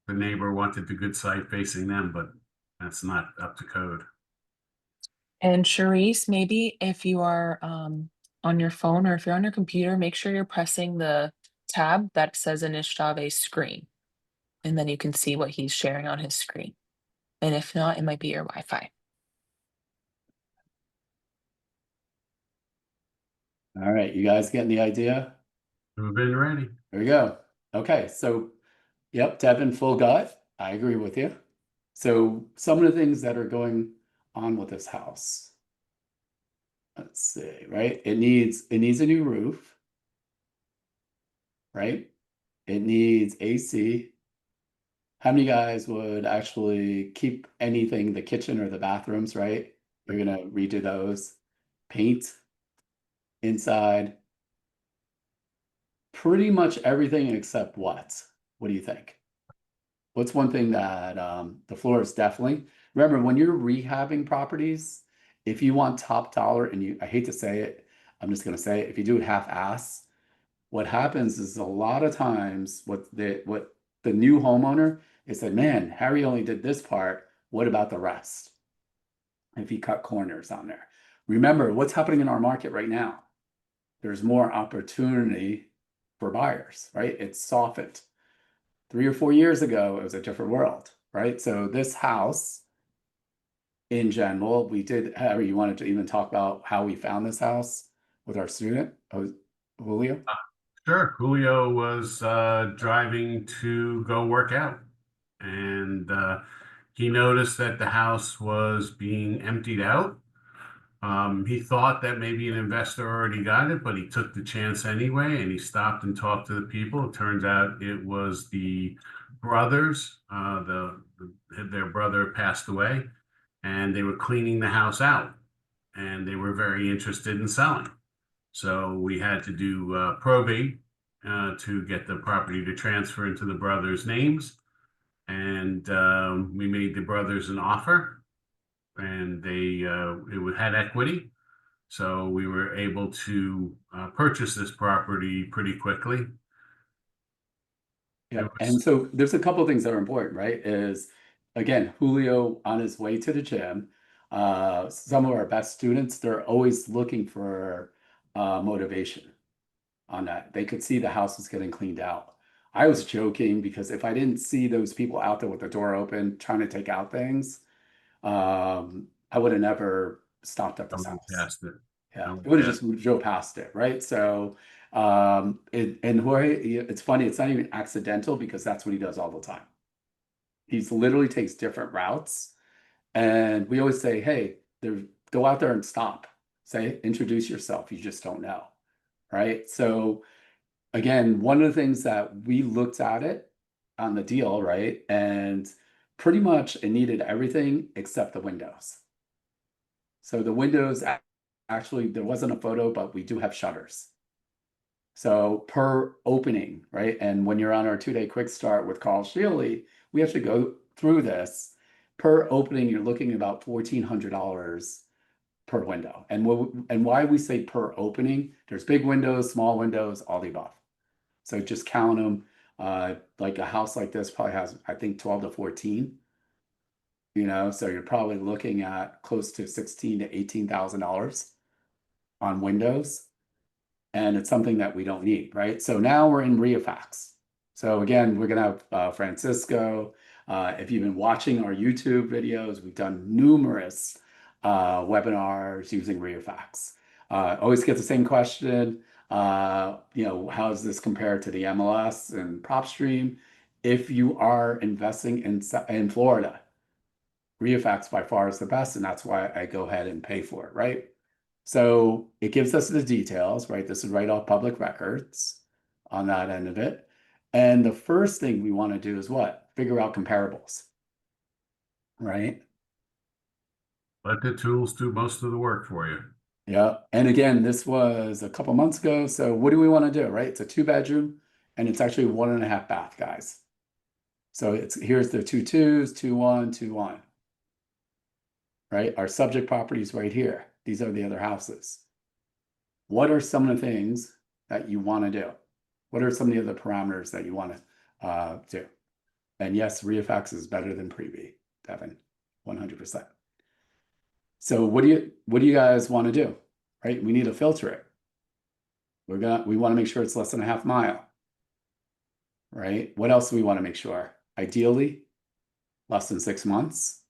The neighbor wanted the good side facing them, but that's not up to code. And Charisse, maybe if you are on your phone or if you're on your computer, make sure you're pressing the tab that says Anishtave screen. And then you can see what he's sharing on his screen. And if not, it might be your Wi-Fi. All right, you guys getting the idea? Move in ready. There we go. Okay, so yep, Devin, full gut. I agree with you. So some of the things that are going on with this house. Let's see, right? It needs a new roof, right? It needs AC. How many guys would actually keep anything, the kitchen or the bathrooms, right? You're gonna redo those. Paint inside. Pretty much everything except what? What do you think? What's one thing that the floor is definitely, remember when you're rehabbing properties, if you want top dollar and I hate to say it, I'm just gonna say it, if you do it half-ass, what happens is a lot of times what the new homeowner is said, man, Harry only did this part. What about the rest? If he cut corners on there. Remember what's happening in our market right now. There's more opportunity for buyers, right? It's softened. 3 or 4 years ago, it was a different world, right? So this house, in general, we did, Harry, you wanted to even talk about how we found this house with our student, Julio? Sure. Julio was driving to go work out, and he noticed that the house was being emptied out. He thought that maybe an investor already got it, but he took the chance anyway, and he stopped and talked to the people. It turns out it was the brothers. Their brother passed away, and they were cleaning the house out, and they were very interested in selling. So we had to do probate to get the property to transfer into the brothers' names, and we made the brothers an offer, and it had equity, so we were able to purchase this property pretty quickly. Yeah, and so there's a couple of things that are important, right? Is again, Julio on his way to the gym. Some of our best students, they're always looking for motivation on that. They could see the house was getting cleaned out. I was joking because if I didn't see those people out there with the door open trying to take out things, I would have never stopped at this house. Past it. Yeah, No, it would have yeah. just drove past it, right? So, and Jorge, it's funny, it's not even accidental because that's what he does all the time. He's literally takes different routes, and we always say, hey, there, go out there and stop. Say, introduce yourself. You just don't know, right? So again, one of the things that we looked at it on the deal, right? And pretty much it needed everything except the windows. So the windows actually there wasn't a photo, but we do have shutters. So per opening, right? And when you're on our 2-day quick start with Carl Shealy, we actually go through this. Per opening, you're looking at about $1,400 per window. And why we say per opening, there's big windows, small windows, all the above. So just count them. Like a house like this probably has, I think, 12 to 14. So you're probably looking at close to $16,000 to $18,000 on windows. And it's something that we don't need, right? So now we're in REIFax. So again, we're gonna have Francisco. If you've been watching our YouTube videos, we've done numerous webinars using REIFax. Always get the same question. How does this compare to the MLS and PropStream? If you are investing in Florida, REIFax by far is the best, and that's why I go ahead and pay for it, right? So it gives us the details, right? This is right off public records on that end of it. And the first thing we want to do is what? Figure out comparables, right? Let the tools do most of the work for you. Yeah. And again, this was a couple months ago. So what do we want to do, right? It's a 2-bedroom and it's actually 1.5 bath, guys. So here's the 2 2s, 2 1, 2 1. Right? Our subject property is right here. These are the other houses. What are some of the things that you want to do? What are some of the other parameters that you want to do? And yes, REIFax is better than Preview, Devin, 100%. So what do you guys want to do? Right? We need to filter it. We want to make sure it's less than a half mile. Right? What else do we want to make sure? Ideally, less than 6 months.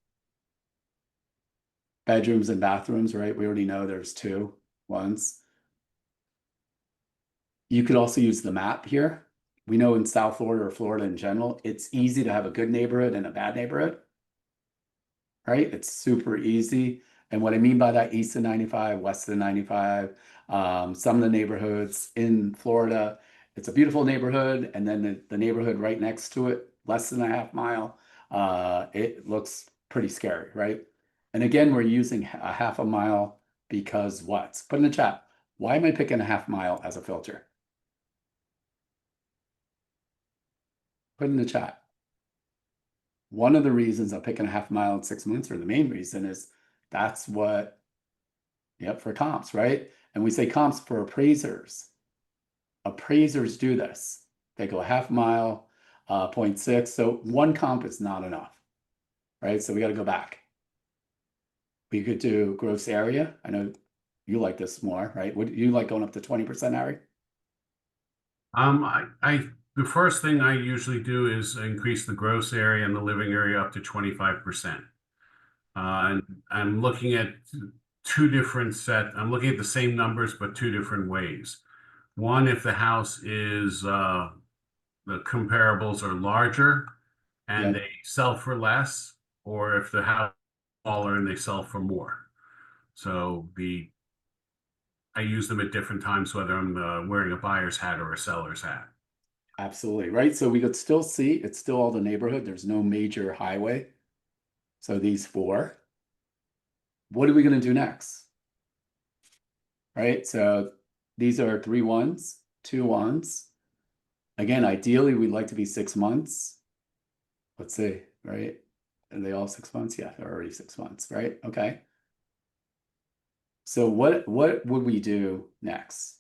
Bedrooms and bathrooms, right? We already know there's 2 ones. You could also use the map here. We know in South Florida or Florida in general, it's easy to have a good neighborhood and a bad neighborhood, right? It's super easy. And what I mean by that, east of 95, west of 95, some of the neighborhoods in Florida, it's a beautiful neighborhood. And then the neighborhood right next to it, less than a half mile, it looks pretty scary, right? And again, we're using a half a mile because what? Put in the chat. Why am I picking a half mile as a filter? Put in the chat. One of the reasons I'm picking a half mile in 6 months, or the main reason, is that's what, yep, for comps, right? And we say comps for appraisers. Appraisers do this. They go a half mile, 0.6. So one comp is not enough, right? So we got to go back. We could do gross area. I know you like this more, right? Would you like going up to 20%, Ari? The first thing I usually do is increase the gross area and the living area up to 25%. And I'm looking at I'm looking at the same numbers, but 2 different ways. One, if the house is, the comparables are larger and Yep. they sell for less, or if the house is smaller and they sell for more. So I use them at different times, whether I'm wearing a buyer's hat or a seller's hat. Absolutely, right? So we could still see it's still all the neighborhood. There's no major highway. So these 4. What are we going to do next? Right? So these are 3 1s, 2 1s. Again, ideally, we'd like to be 6 months. Let's see, right? Are they all 6 months? Yeah, they're already 6 months, right? Okay. So what would we do next?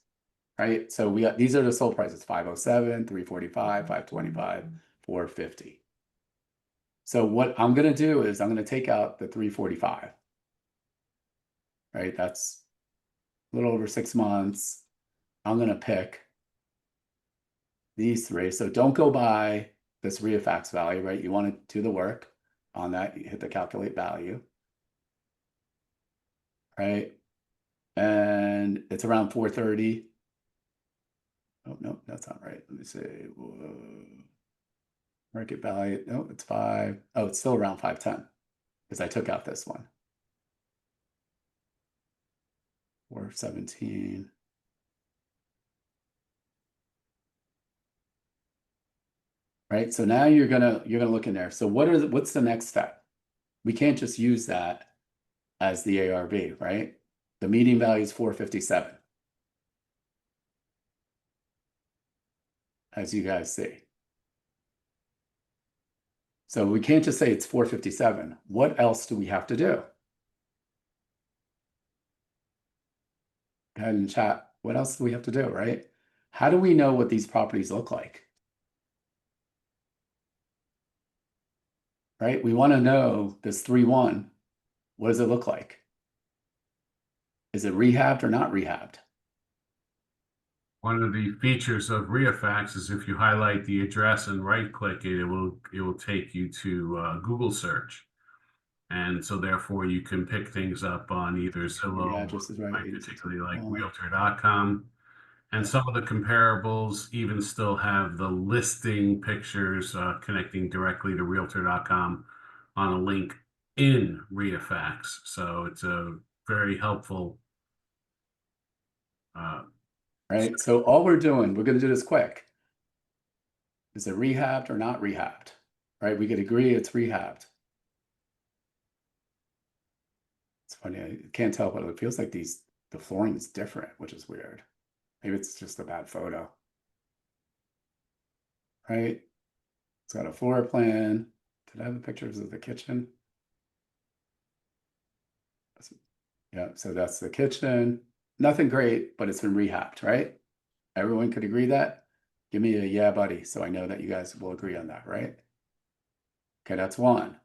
Right? So we got, these are the sold prices: 507, 345, 525, 450. So what I'm going to do is I'm going to take out the 345. Right? That's a little over 6 months. I'm going to pick these 3. So don't go by this REIFax value, right? You want to do the work on that. You hit the calculate value, right? and it's around 430. Oh, no, that's not right. Let me see. Whoa. Market value. No, it's 5. Oh, it's still around 510 because I took out this one. 417. Right. So now you're gonna look in there. So what's the next step? We can't just use that as the ARV, right? The median value is 457. As you guys see. So we can't just say it's 457. What else do we have to do? Go ahead and chat. What else do we have to do, right? How do we know what these properties look like? Right? We want to know this 3-1. What does it look like? Is it rehabbed or not rehabbed? One of the features of REIFax is if you highlight the address and right click it, it will take you to Google search. And so therefore you can pick things up on either The Zillow, address is right. or particularly like 86. Realtor.com. And some of the comparables even still have the listing pictures connecting directly to Realtor.com on a link in REIFax. So it's a very helpful. Right. So all we're doing, we're going to do this quick. Is it rehabbed or not rehabbed? Right. We could agree it's rehabbed. It's funny. I can't tell, but it feels like the flooring is different, which is weird. Maybe it's just a bad photo. Right. It's got a floor plan. Did I have the pictures of the kitchen? Yeah, so that's the kitchen. Nothing great, but it's been rehabbed, right? Everyone could agree that? Give me a yeah, buddy, so I know that you guys will agree on that, right? Okay, that's one.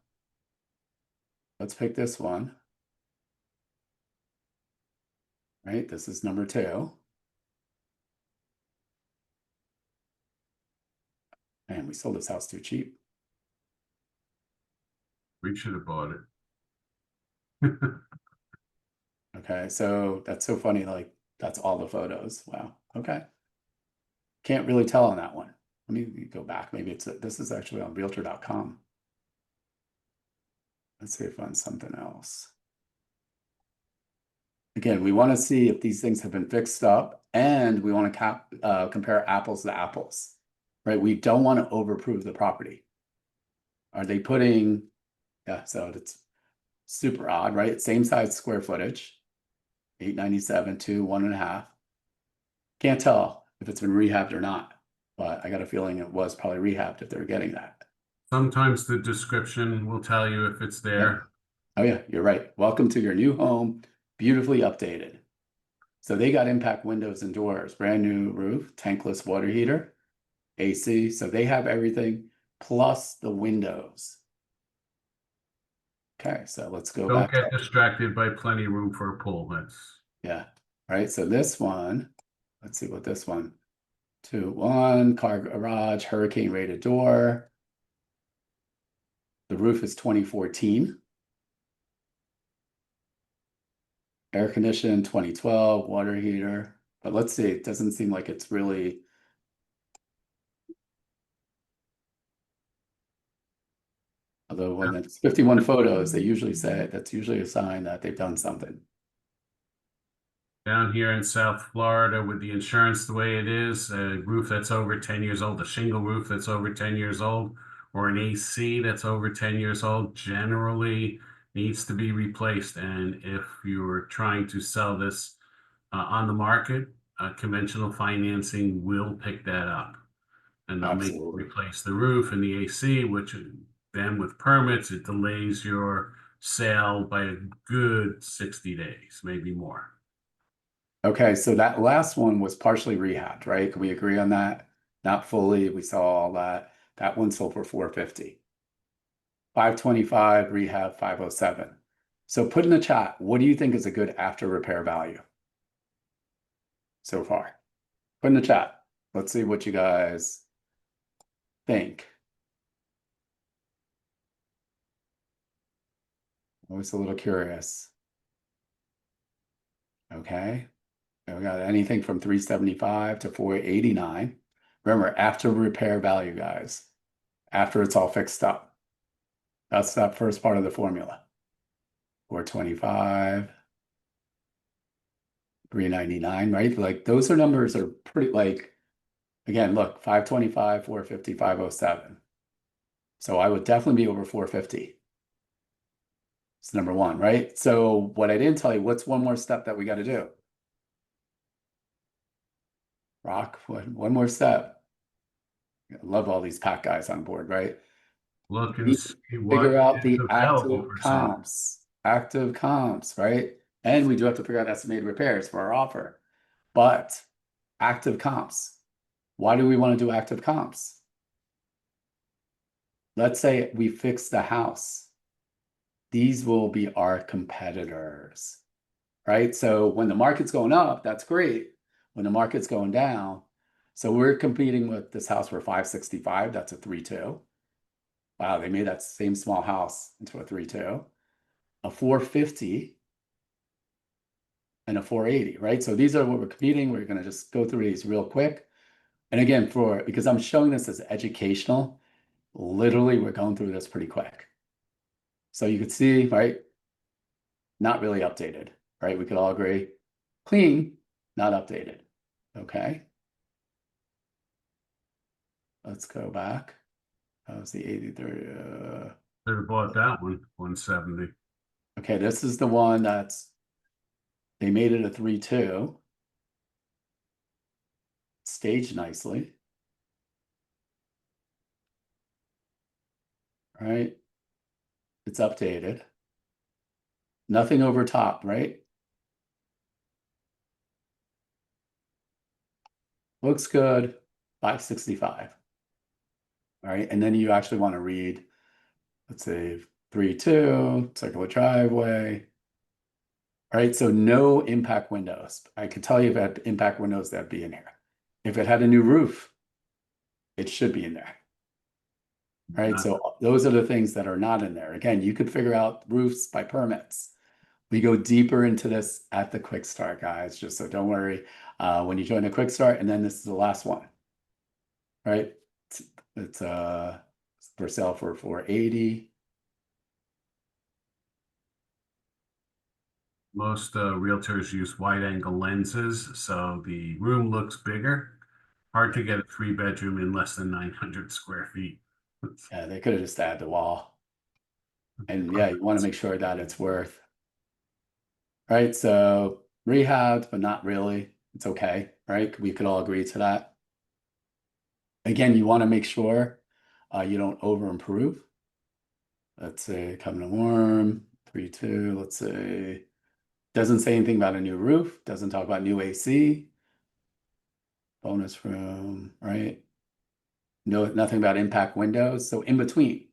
Let's pick this one. Right, this is number 2. Man, we sold this house too cheap. We should have bought it. Okay, so that's so funny, like that's all the photos. Wow, okay. Can't really tell on that one. Let me go back. Maybe this is actually on realtor.com. Let's see if I find something else. Again, we want to see if these things have been fixed up, and we want to compare apples to apples, right? We don't want to overprove the property. Are they putting, yeah, so it's super odd, right? Same size square footage, 897 to 1.5. Can't tell if it's been rehabbed or not, but I got a feeling it was probably rehabbed if they're getting that. Sometimes the description will tell you if it's there. Oh yeah, you're right. Welcome to your new home, beautifully updated. So they got impact windows and doors, brand new roof, tankless water heater, AC. So they have everything plus the windows. Okay, so let's go Don't back. get distracted by plenty of room for a pool. That's Yeah, right. So this one, let's see what this one. 2-1 car garage, hurricane rated door. The roof is 2014. Air conditioned 2012, water heater. But let's see, it doesn't seem like it's really. Although when it's 51 photos, they usually say that's usually a sign that they've done something. down here in South Florida with the insurance the way it is, a roof that's over 10 years old, a shingle roof that's over 10 years old, or an AC that's over 10 years old generally needs to be replaced. And if you're trying to sell this on the market, conventional financing will pick that up. And they'll make you Absolutely. replace the roof and the AC, which then with permits, it delays your sale by a good 60 days, maybe more. Okay, so that last one was partially rehabbed, right? Can we agree on that? Not fully. We saw all that. That one sold for 450. 525 rehab 507. So put in the chat, what do you think is a good after repair value so far? Put in the chat. Let's see what you guys think. Always a little curious. Okay. And we got anything from 375 to 489. Remember, after repair value, guys, after it's all fixed up. That's that first part of the formula. 425, 399, right? Like those are numbers are pretty like, again, look, 525, 450, 507. So I would definitely be over 450. It's number one, right? So what I didn't tell you, what's one more step that we got to do? Rock, one more step. I love all these pack guys on board, right? Look and We see what figure out is the available for some. active comps, right? And we do have to figure out estimated repairs for our offer. But active comps, why do we want to do active comps? Let's say we fix the house. These will be our competitors, right? So when the market's going up, that's great. When the market's going down, so we're competing with this house for 565, that's a 3.2. Wow, they made that same small house into a 3.2. A 450 and a 480, right? So these are what we're competing. We're going to just go through these real quick. And again, because I'm showing this as educational, literally we're going through this pretty quick. So you could see, right? Not really updated, right? We could all agree. Clean, not updated. Okay. Let's go back. That was the 83. Should have bought that one, 170. Okay, this is the one that's, they made it a 3.2. Staged nicely. Right? It's updated. Nothing over top, right? Looks good. 565. All right, and then you actually want to read, let's say 3.2, circular driveway. All right, so no impact windows. I could tell you if it had impact windows, that'd be in here. If it had a new roof, it should be in there. All right, so those are the things that are not in there. Again, you could figure out roofs by permits. We go deeper into this at the quick start, guys, just so don't worry. When you join the quick start, and then this is the last one. Right? It's for sale for 480. Most realtors use wide angle lenses, so the room looks bigger. Hard to get a 3-bedroom in less than 900 square feet. Yeah, they could have just added the wall. And yeah, you want to make sure that it's worth. Right, so rehabbed, but not really. It's okay, right? We could all agree to that. Again, you want to make sure you don't over improve. Let's say coming to warm, 3.2, let's say. Doesn't say anything about a new roof, doesn't talk about new AC. Bonus room, right? No, nothing about impact windows. So in between.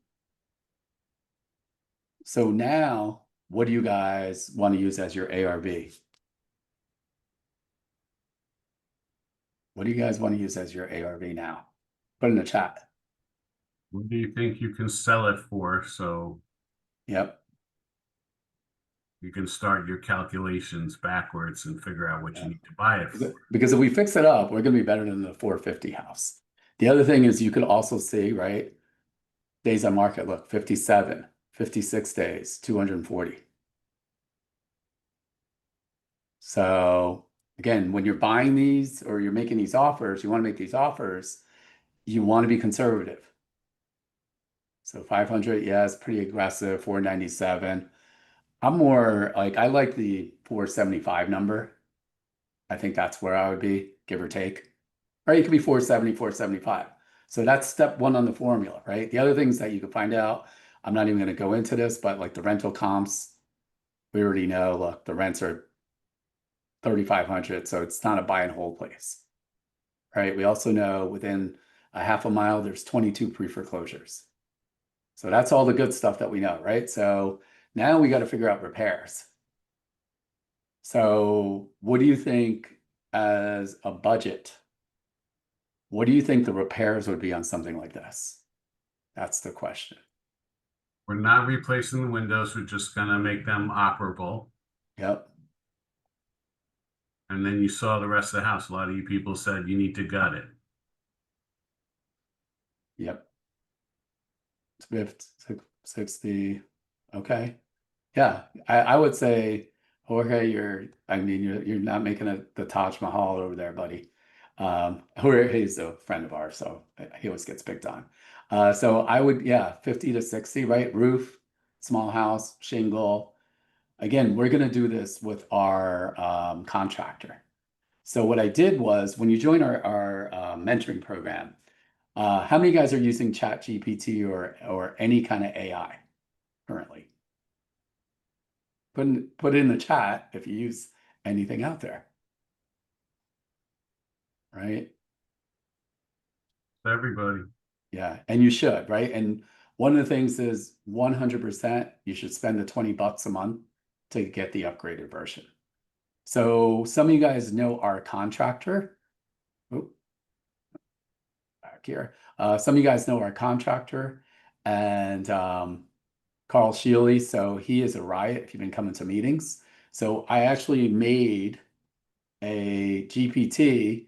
So now, what do you guys want to use as your ARV? What do you guys want to use as your ARV now? Put in the chat. What do you think you can sell it for? So Yep. you can start your calculations backwards and figure out what you need to buy it for. Because if we fix it up, we're going to be better than the 450 house. The other thing is you could also see, right? Days on market, look, 57, 56 days, 240. So again, when you're buying these or you're making these offers, you want to make these offers, you want to be conservative. So 500, yeah, it's pretty aggressive. 497. I'm more like, I like the 475 number. I think that's where I would be, give or take. Or you could be 470, 475. So that's step one on the formula, right? The other things that you can find out, I'm not even going to go into this, but like the rental comps, we already know, look, the rents are 3,500, so it's not a buy and hold place, right? We also know within a half a mile, there's 22 pre-foreclosures. So that's all the good stuff that we know, right? So now we got to figure out repairs. So what do you think as a budget? What do you think the repairs would be on something like this? That's the question. We're not replacing the windows. We're just going to make them operable. Yep. And then you saw the rest of the house. A lot of you people said you need to gut it. Yep. 60. Okay. Yeah. I would say, Jorge, you're not making the Taj Mahal over there, buddy. Jorge's a friend of ours, so he always gets picked on. So I would, yeah, 50 to 60, right? Roof, small house, shingle. Again, we're going to do this with our contractor. So what I did was when you join our mentoring program, how many guys are using ChatGPT or any kind of AI currently? Put it in the chat if you use anything out there, right? Everybody. Yeah, and you should, right? And one of the things is 100% you should spend the $20 a month to get the upgraded version. So some of you guys know our contractor. Oh, back here. Some of you guys know our contractor and Carl Shealy. So he is a riot if you've been coming to meetings. So I actually made a GPT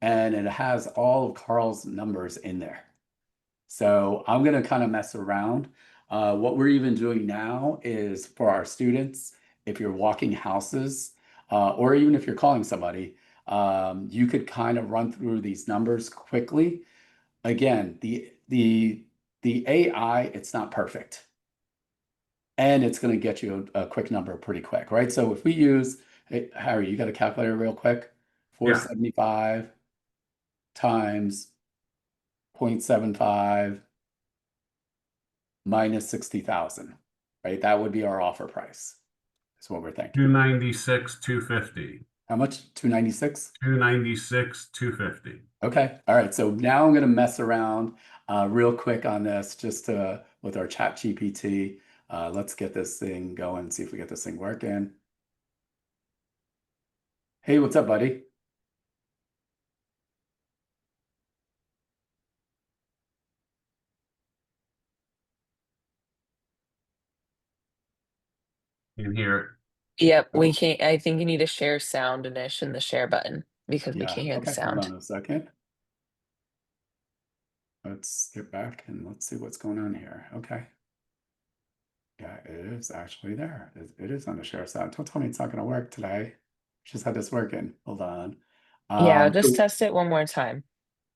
and it has all of Carl's numbers in there. So I'm going to kind of mess around. What we're even doing now is for our students, if you're walking houses, or even if you're calling somebody, you could kind of run through these numbers quickly. Again, the AI, it's not perfect. And it's going to get you a quick number pretty quick, right? So if we use, hey, Harry, you got a calculator real quick? 475 times 0.75 minus 60,000, right? That would be our offer price. That's what we're thinking. 296, 250. How much? 296? 296, 250. Okay. All right. So now I'm going to mess around real quick on this just with our chat GPT. Let's get this thing going and see if we get this thing working. Hey, what's up, buddy? You can hear it. Yep, we Oh, can't. I think you need to share sound Anish in the share button because we yeah. can't hear the Okay. Hold sound. on a second. Let's get back and let's see what's going on here. Okay. Yeah, it is actually there. It is on the share side. Don't tell me it's not going to work today. Just had this working. Hold on. Yeah, just So, test it one more time.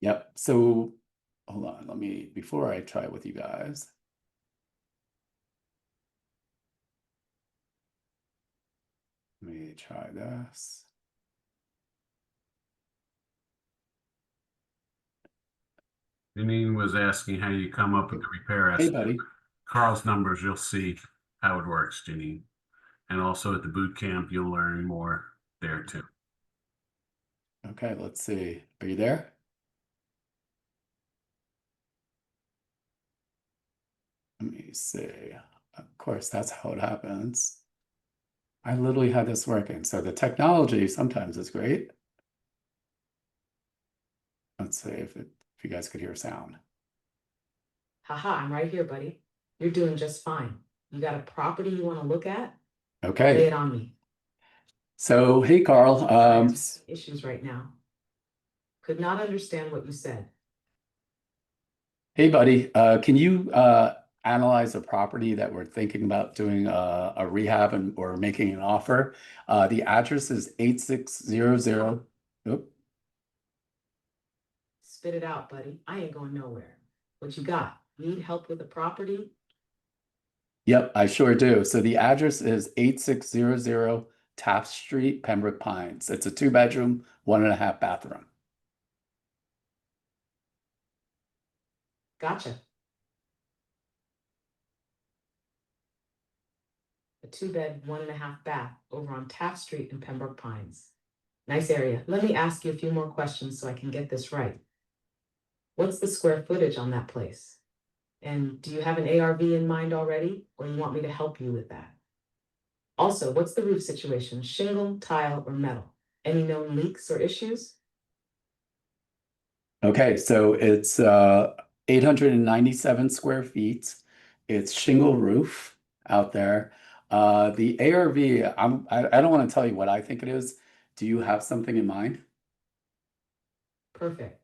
yep. So hold on. Before I try it with you guys. Let me try this. Janine was asking how you come up with the repair Hey, estimate. buddy. Carl's numbers, you'll see how it works, Janine. And also at the boot camp, you'll learn more there too. Okay, let's see. Are you there? Let me see. Of course, that's how it happens. I literally had this working. So the technology sometimes is great. Let's see if you guys could hear sound. Haha, I'm right here, buddy. You're doing just fine. You got a property you want to look at? Lay Okay. it on me. So, hey, Carl. Client's having issues right now. Could not understand what you said. Hey, buddy. Can you analyze a property that we're thinking about doing a rehab or making an offer? The address is 8600. Oop. Spit it out, buddy. I ain't going nowhere. What you got? Need help with the property? Yep, I sure do. So the address is 8600 Taft Street, Pembroke Pines. It's a 2-bedroom, 1.5 bathroom. Gotcha. A 2-bed, 1.5 bath over on Taft Street in Pembroke Pines. Nice area. Let me ask you a few more questions so I can get this right. What's the square footage on that place? And do you have an ARV in mind already, or you want me to help you with that? Also, what's the roof situation? Shingle, tile, or metal? Any known leaks or issues? Okay, so it's 897 square feet. It's shingle roof out there. The ARV, I don't want to tell you what I think it is. Do you have something in mind? Perfect.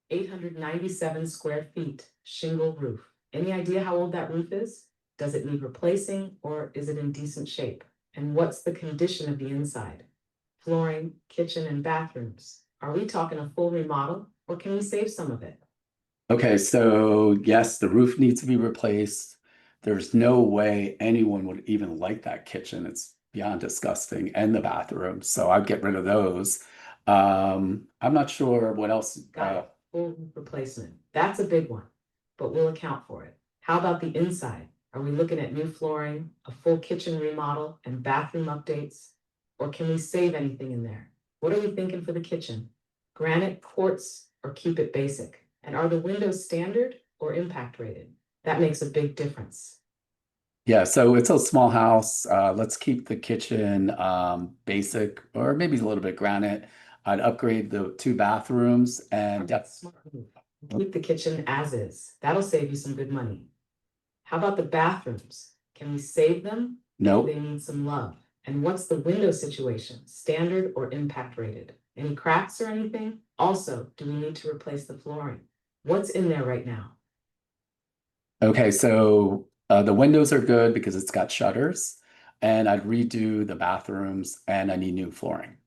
897 square feet, shingle roof. Any idea how old that roof is? Does it need replacing or is it in decent shape? And what's the condition of the inside? Flooring, kitchen, and bathrooms. Are we talking a full remodel or can we save some of it? Okay, so yes, the roof needs to be replaced. There's no way anyone would even like that kitchen. It's beyond disgusting, and the bathroom. So I'd get rid of those. I'm not sure what else. Got it. Full roof replacement. That's a big one, but we'll account for it. How about the inside? Are we looking at new flooring, a full kitchen remodel, and bathroom updates? Or can we save anything in there? What are we thinking for the kitchen? Granite, quartz, or keep it basic? And are the windows standard or impact rated? That makes a big difference. Yeah, so it's a small house. Let's keep the kitchen basic or maybe a little bit granite. I'd upgrade the 2 bathrooms and That's smart move. Keep the kitchen as is. That'll save you some good money. How about the bathrooms? Can we save them? nope. They need some love. And what's the window situation? Standard or impact rated? Any cracks or anything? Also, do we need to replace the flooring? What's in there right now? Okay, so the windows are good because it's got shutters, and I'd redo the bathrooms and I need new flooring.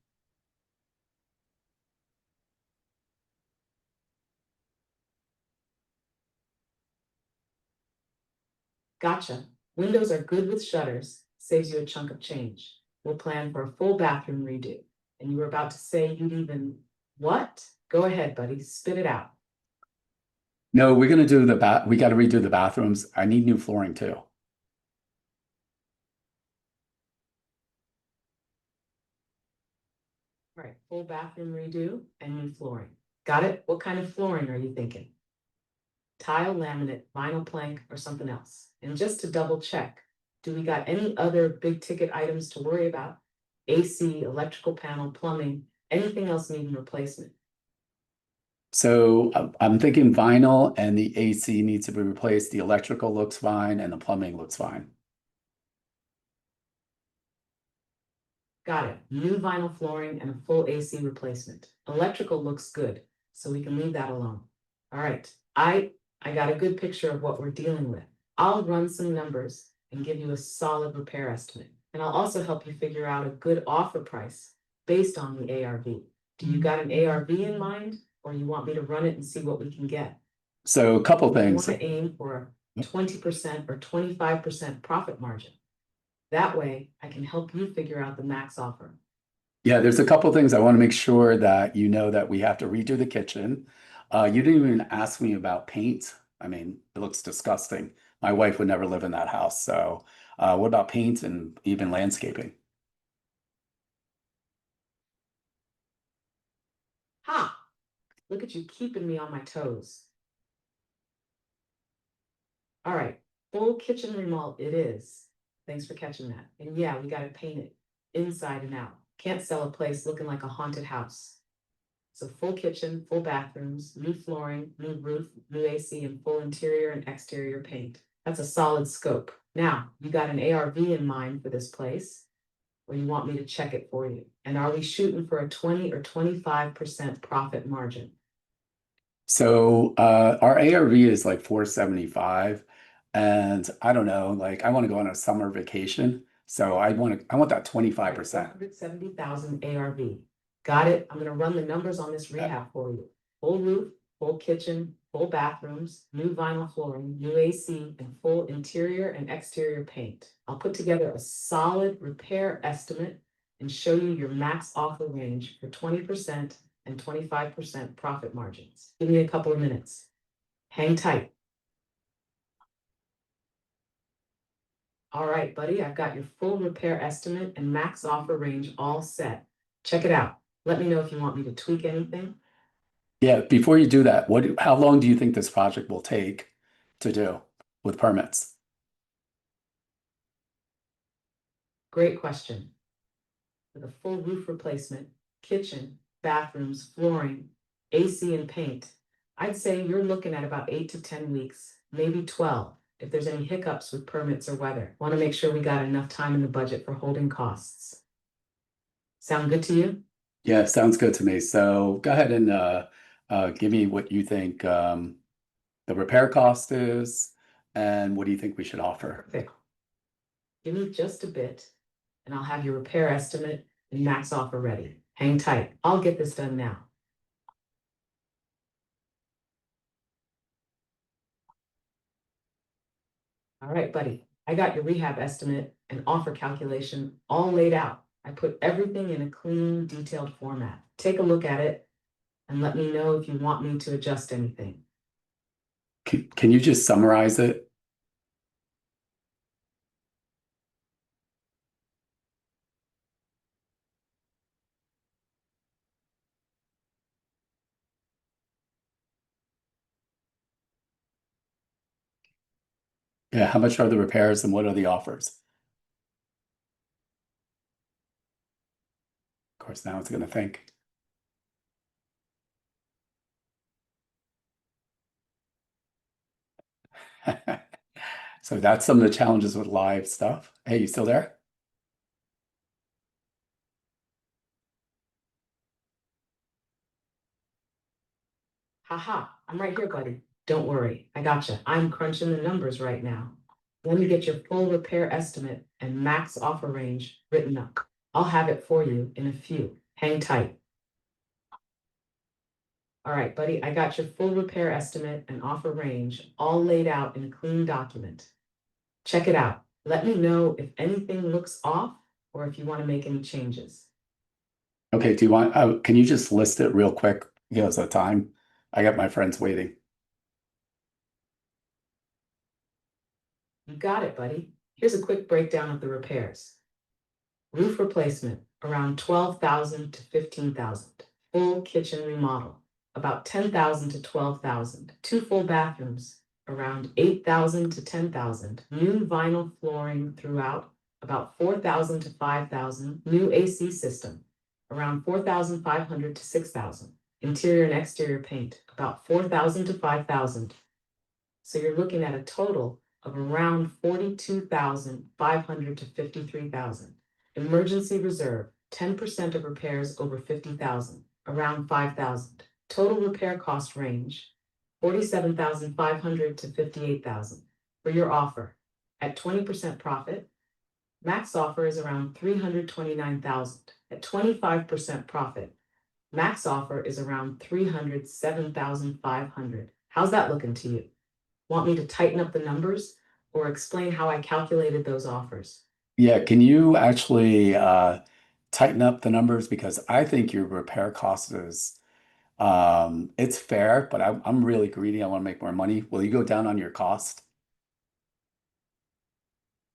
Gotcha. Windows are good with shutters, saves you a chunk of change. We'll plan for a full bathroom redo. And you were about to say you'd even, what? Go ahead, buddy, spit it out. No, we're gonna do we got to redo the bathrooms. I need new flooring too. Right, full bathroom redo and new flooring. Got it? What kind of flooring are you thinking? Tile, laminate, vinyl plank, or something else? And just to double check, do we got any other big ticket items to worry about? AC, electrical panel, plumbing, anything else needing replacement? So I'm thinking vinyl and the AC needs to be replaced. The electrical looks fine and the plumbing looks fine. Got it. New vinyl flooring and a full AC replacement. Electrical looks good, so we can leave that alone. All right, I got a good picture of what we're dealing with. I'll run some numbers and give you a solid repair estimate. And I'll also help you figure out a good offer price based on the ARV. Do you got an ARV in mind, or you want me to run it and see what we can get? So a couple I things. want to aim for a 20% or 25% profit margin. That way, I can help you figure out the max offer. Yeah, there's a couple things I want to make sure that you know that we have to redo the kitchen. You didn't even ask me about paint. I mean, it looks disgusting. My wife would never live in that house. So, what about paint and even landscaping? Ha! Look at you keeping me on my toes. All right, full kitchen remodel it is. Thanks for catching that. And yeah, we gotta paint it inside and out. Can't sell a place looking like a haunted house. So full kitchen, full bathrooms, new flooring, new roof, new AC, and full interior and exterior paint. That's a solid scope. Now, you got an ARV in mind for this place, or you want me to check it for you? And are we shooting for a 20 or 25% profit margin? So, our ARV is like 475, and I don't know, like I want to go on a summer vacation, so I want that 25%. 170,000 ARV. Got it. I'm gonna run the numbers on this rehab for you. Full roof, full kitchen, full bathrooms, new vinyl flooring, new AC, and full interior and exterior paint. I'll put together a solid repair estimate and show you your max offer range for 20% and 25% profit margins. Give me a couple of minutes. Hang tight. All right, buddy, I've got your full repair estimate and max offer range all set. Check it out. Let me know if you want me to tweak anything. Yeah, before you do that, how long do you think this project will take to do with permits? Great question. For the full roof replacement, kitchen, bathrooms, flooring, AC and paint, I'd say you're looking at about 8 to 10 weeks, maybe 12. if there's any hiccups with permits or weather. Want to make sure we got enough time in the budget for holding costs. Sound good to you? Yeah, sounds good to me. So go ahead and give me what you think the repair cost is, and what do you think we should offer? Perfect. Give me just a bit, and I'll have your repair estimate and max offer ready. Hang tight. I'll get this done now. All right, buddy. I got your rehab estimate and offer calculation all laid out. I put everything in a clean, detailed format. Take a look at it and let me know if you want me to adjust anything. Can you just summarize it? Yeah, how much are the repairs and what are the offers? Of course, now it's going to think. So that's some of the challenges with live stuff. Hey, you still there? Haha, I'm right here, buddy. Don't worry, I gotcha. I'm crunching the numbers right now. Let me get your full repair estimate and max offer range written up. I'll have it for you in a few. Hang tight. All right, buddy, I got your full repair estimate and offer range all laid out in a clean document. Check it out. Let me know if anything looks off or if you want to make any changes. Okay, do you want, can you just list it real quick? Give us a time. I got my friends waiting. You got it, buddy. Here's a quick breakdown of the repairs. Roof replacement, around 12,000 to 15,000. Full kitchen remodel, about 10,000 to 12,000. 2 full bathrooms, around 8,000 to 10,000. New vinyl flooring throughout, about 4,000 to 5,000. New AC system, around 4,500 to 6,000. Interior and exterior paint, about 4,000 to 5,000. So you're looking at a total of around 42,500 to 53,000. Emergency reserve, 10% of repairs over 50,000, around 5,000. Total repair cost range, 47,500 to 58,000. For your offer, at 20% profit, max offer is around 329,000. At 25% profit, max offer is around 307,500. How's that looking to you? Want me to tighten up the numbers or explain how I calculated those offers? Yeah, can you actually tighten up the numbers? Because I think your repair cost is it's fair, but I'm really greedy. I want to make more money. Will you go down on your cost?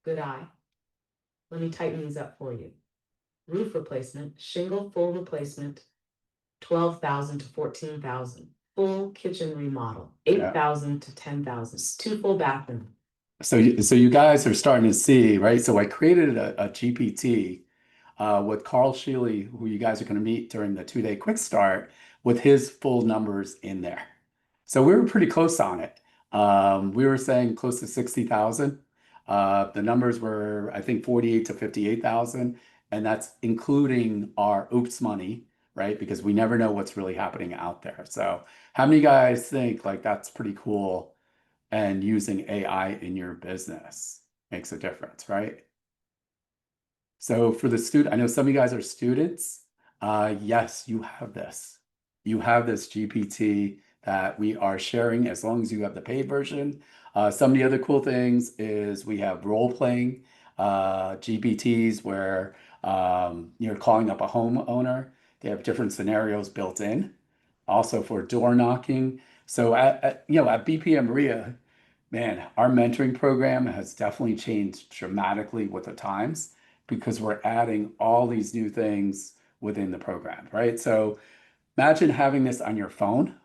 Good eye. Let me tighten these up for you. Roof replacement, shingle full replacement, 12,000 to 14,000. Full kitchen remodel, 8,000 to 10,000. 2 full bathroom. So you guys are starting to see, right? So I created a GPT with Carl Sheely, who you guys are going to meet during the 2-day quick start, with his full numbers in there. So we were pretty close on it. We were saying close to 60,000. The numbers were, I think, 48 to 58,000, and that's including our oops money, right? Because we never know what's really happening out there. So how many guys think like that's pretty cool? And using AI in your business makes a difference, right? So for the student, I know some of you guys are students. Yes, you have this. You have this GPT that we are sharing as long as you have the paid version. Some of the other cool things is we have role-playing GPTs where you're calling up a homeowner. They have different scenarios built in. Also for door knocking. So at BPM Maria, man, our mentoring program has definitely changed dramatically with the times because we're adding all these new things within the program, right? So imagine having this on your phone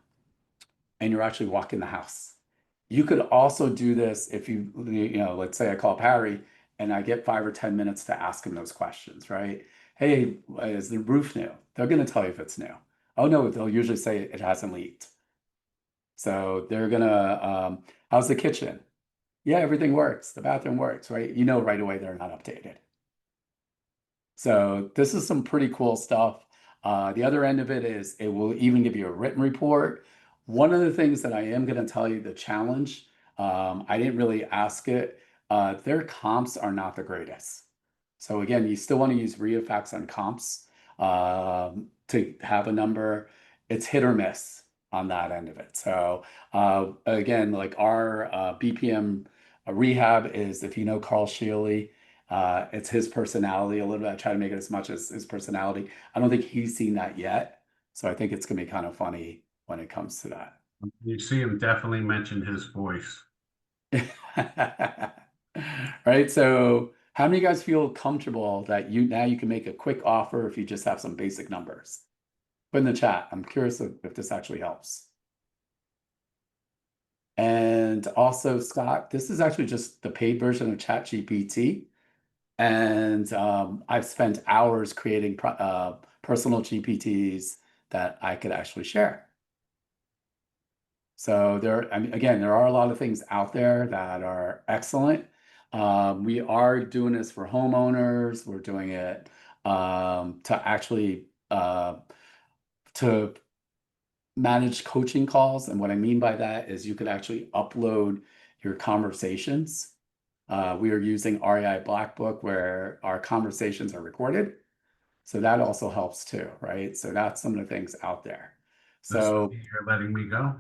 and you're actually walking the house. You could also do this if let's say I call Harry and I get 5 or 10 minutes to ask him those questions, right? Hey, is the roof new? They're going to tell you if it's new. Oh no, they'll usually say it hasn't leaked. So they're gonna, how's the kitchen? yeah, everything works. The bathroom works, right? You know right away they're not updated. So this is some pretty cool stuff. The other end of it is it will even give you a written report. One of the things that I am going to tell you the challenge, I didn't really ask it. Their comps are not the greatest. So again, you still want to use REIFax on comps to have a number. It's hit or miss on that end of it. So again, like our BPM rehab is, if you know Carl Shealy, it's his personality a little bit. I try to make it as much as his personality. I don't think he's seen that yet. So I think it's gonna be kind of funny when it comes to that. You see him definitely mention his voice. Right. So how many of you guys feel comfortable that now you can make a quick offer if you just have some basic numbers? Put in the chat. I'm curious if this actually helps. And also, Scott, this is actually just the paid version of ChatGPT. And I've spent hours creating personal GPTs that I could actually share. So I mean, again, there are a lot of things out there that are excellent. We are doing this for homeowners. We're doing it to actually to manage coaching calls. And what I mean by that is you could actually upload your conversations. We are using REI Black Book where our conversations are recorded. So that also helps too, right? So that's some of the things out there. So You're letting me go?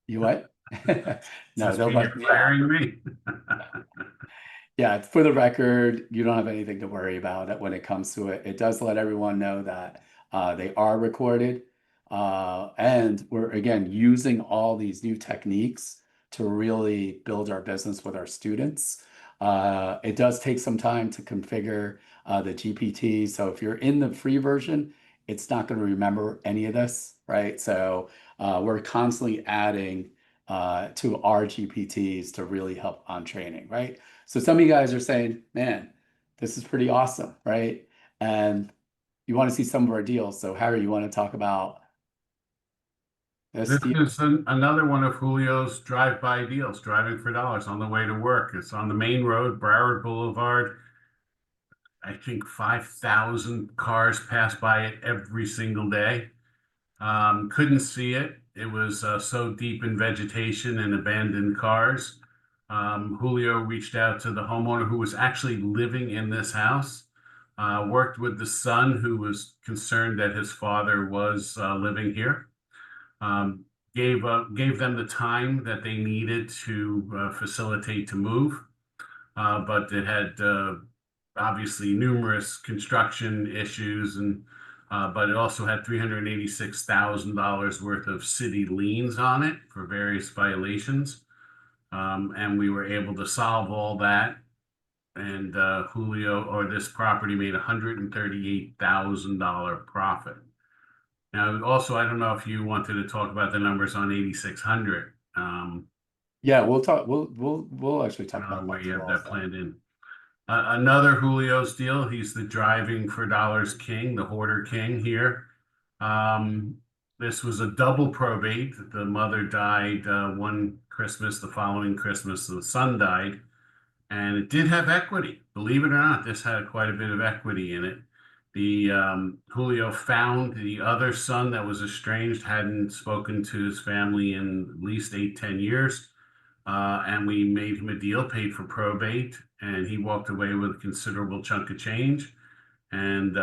you what? No, Says they'll you're let me out. firing me? Yeah, for the record, you don't have anything to worry about it when it comes to it. It does let everyone know that they are recorded. And we're, again, using all these new techniques to really build our business with our students. It does take some time to configure the GPT. So if you're in the free version, it's not going to remember any of this, right? So we're constantly adding to our GPTs to really help on training, right? So some of you guys are saying, man, this is pretty awesome, right? And you want to see some of our deals. So Harry, you want to talk about this This deal? is another one of Julio's drive-by deals, driving for dollars on the way to work. It's on the main road, Broward Boulevard. I think 5,000 cars pass by it every single day. Couldn't see it. It was so deep in vegetation and abandoned cars. Julio reached out to the homeowner who was actually living in this house, worked with the son who was concerned that his father was living here. Gave them the time that they needed to facilitate to move, but it had obviously numerous construction issues, and but it also had $386,000 worth of city liens on it for various violations, and we were able to solve all that. And Julio, or this property, made $138,000 profit. Now, also, I don't know if you wanted to talk about the numbers on 8600. Yeah, we'll talk. We'll actually talk about Where that you too have that also. planned in. Another Julio's deal. He's the driving for dollars king, the hoarder king here. This was a double probate. The mother died one Christmas, the following Christmas, the son died. And it did have equity. Believe it or not, this had quite a bit of equity in it. The Julio found the other son that was estranged, hadn't spoken to his family in at least 8-10 years. And we made him a deal, paid for probate, and he walked away with a considerable chunk of change. And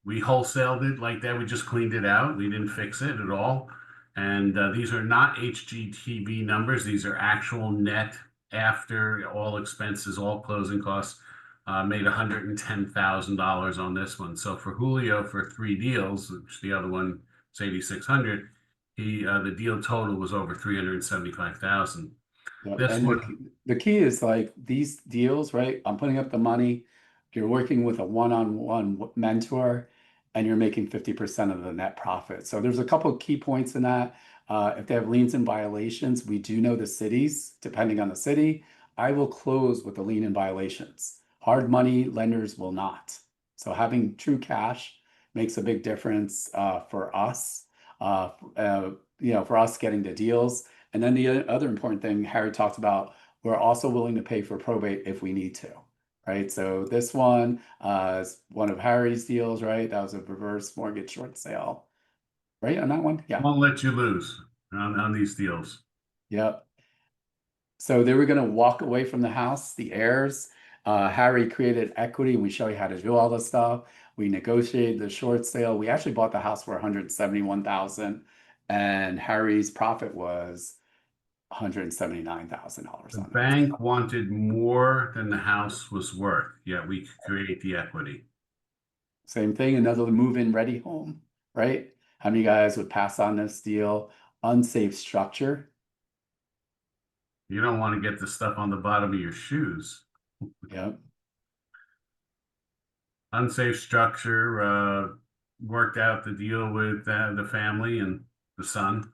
we wholesaled it like that. We just cleaned it out. We didn't fix it at all. And these are not HGTV numbers. These are actual net after all expenses, all closing costs. Made $110,000 on this one. So for Julio, for 3 deals, which the other one is 8,600, the deal total was over 375,000. Yep. This And one, the key is like these deals, right? I'm putting up the money. You're working with a one-on-one mentor, and you're making 50% of the net profit. So there's a couple of key points in that. If they have liens and violations, we do know the cities, depending on the city. I will close with the lien and violations. Hard money lenders will not. So having true cash makes a big difference for us. For us getting the deals. And then the other important thing Harry talked about we're also willing to pay for probate if we need to, right? So this one is one of Harry's deals, right? That was a reverse mortgage short sale, right? On that one, yeah, Won't let you lose on these deals. yep. So they were going to walk away from the house, the heirs. Harry created equity, and we show you how to do all this stuff. We negotiated the short sale. We actually bought the house for 171,000, and Harry's profit was $179,000 The on that. bank wanted more than the house was worth, yet we could create the equity. Same thing, another move-in ready home, right? How many guys would pass on this deal? Unsafe structure. You don't want to get the stuff on the bottom of your shoes. Yep. Unsafe structure, worked out the deal with the family and the son,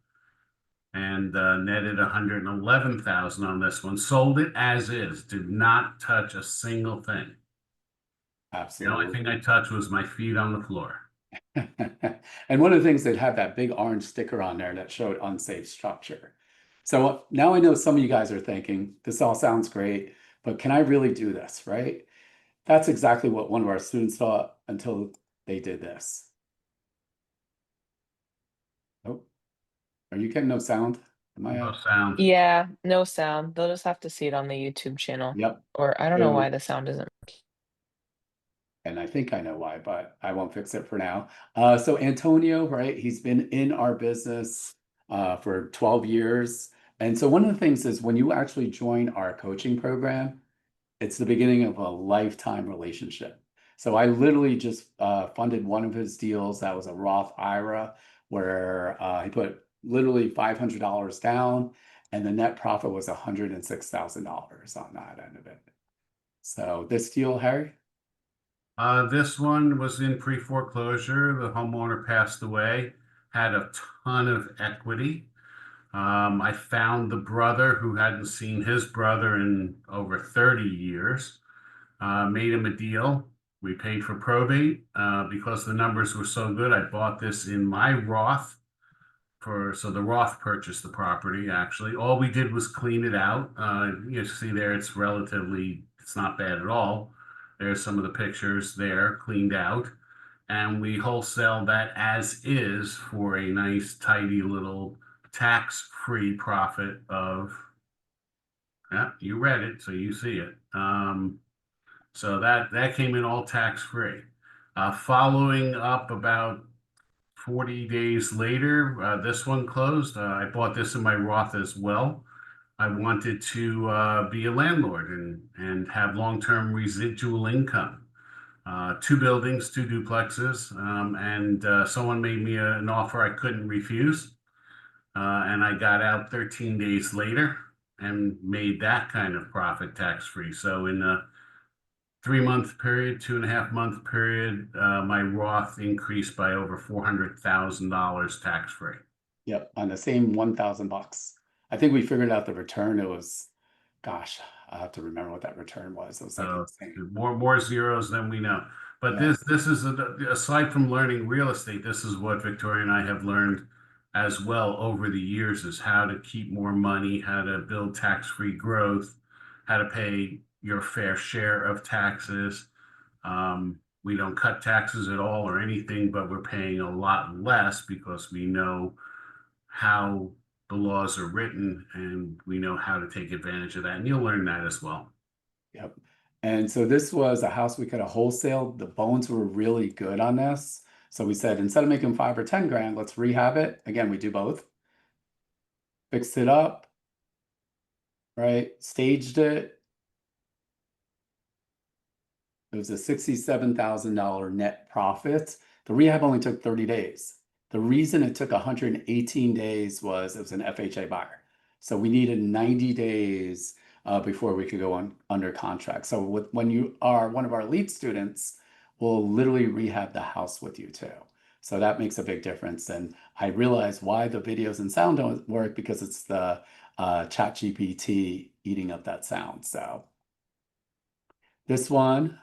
and netted 111,000 on this one. Sold it as is, did not touch a single thing. The Absolutely. only thing I touched was my feet on the floor. And one of the things that had that big orange sticker on there that showed unsafe structure. So now I know some of you guys are thinking, this all sounds great, but can I really do this, right? That's exactly what one of our students thought until they did this. Oh, are you getting no sound? Am I? No sound. Yeah, no sound. They'll just have to see it on the YouTube channel. Yep. Or I don't know So- why the sound isn't. And I think I know why, but I won't fix it for now. So Antonio, right? He's been in our business for 12 years. And so one of the things is when you actually join our coaching program, it's the beginning of a lifetime relationship. So I literally just funded one of his deals. That was a Roth IRA where he put literally $500 down, and the net profit was $106,000 on that end of it. So this deal, Harry? This one was in pre-foreclosure. The homeowner passed away, had a ton of equity. I found the brother who hadn't seen his brother in over 30 years, made him a deal. We paid for probate because the numbers were so good. I bought this in my Roth so the Roth purchased the property actually. All we did was clean it out. You see there, it's not bad at all. There's some of the pictures there cleaned out. And we wholesale that as is for a nice, tidy little tax-free profit of, yeah, you read it, so you see it. So that came in all tax-free. Following up about 40 days later, this one closed. I bought this in my Roth as well. I wanted to be a landlord and have long-term residual income. 2 buildings, 2 duplexes, and someone made me an offer I couldn't refuse. And I got out 13 days later and made that kind of profit tax-free. So in a 3-month period, 2.5-month period, my Roth increased by over $400,000 tax-free. Yep, on the same $1,000. I think we figured out the return. It was, gosh, I have to remember what that return was. It was like So insane. more zeros than we know. But Yeah. this is aside from learning real estate, this is what Victoria and I have learned as well over the years, is how to keep more money, how to build tax-free growth, how to pay your fair share of taxes. We don't cut taxes at all or anything, but we're paying a lot less because we know how the laws are written and we know how to take advantage of that. And you'll learn that as well. Yep. And so this was a house we could have wholesale. The bones were really good on this. So we said, instead of making 5 or 10 grand, let's rehab it. Again, we do both. Fixed it up, right? Staged it. It was a $67,000 net profit. The rehab only took 30 days. The reason it took 118 days was it was an FHA buyer. So we needed 90 days before we could go under contract. So when you are one of our lead students, we'll literally rehab the house with you too. So that makes a big difference. And I realize why the videos and sound don't work, because it's the ChatGPT eating up that sound. So this one,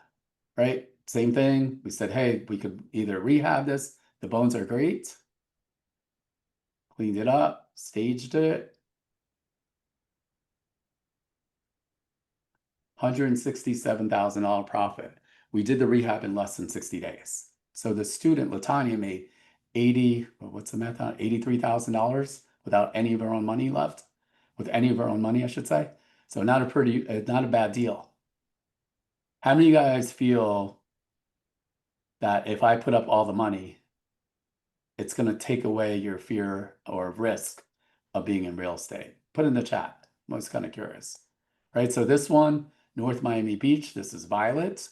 right? Same thing. We said, hey, we could either rehab this. The bones are great. Cleaned it up, staged it. $167,000 profit. We did the rehab in less than 60 days. So the student, Latanya, made what's the math on $83,000 without any of her own money left, with any of her own money, I should say. So not a bad deal. How many of you guys feel that if I put up all the money, it's going to take away your fear or risk of being in real estate? Put in the chat. I'm always kind of curious, right? So this one, North Miami Beach, this is Violet.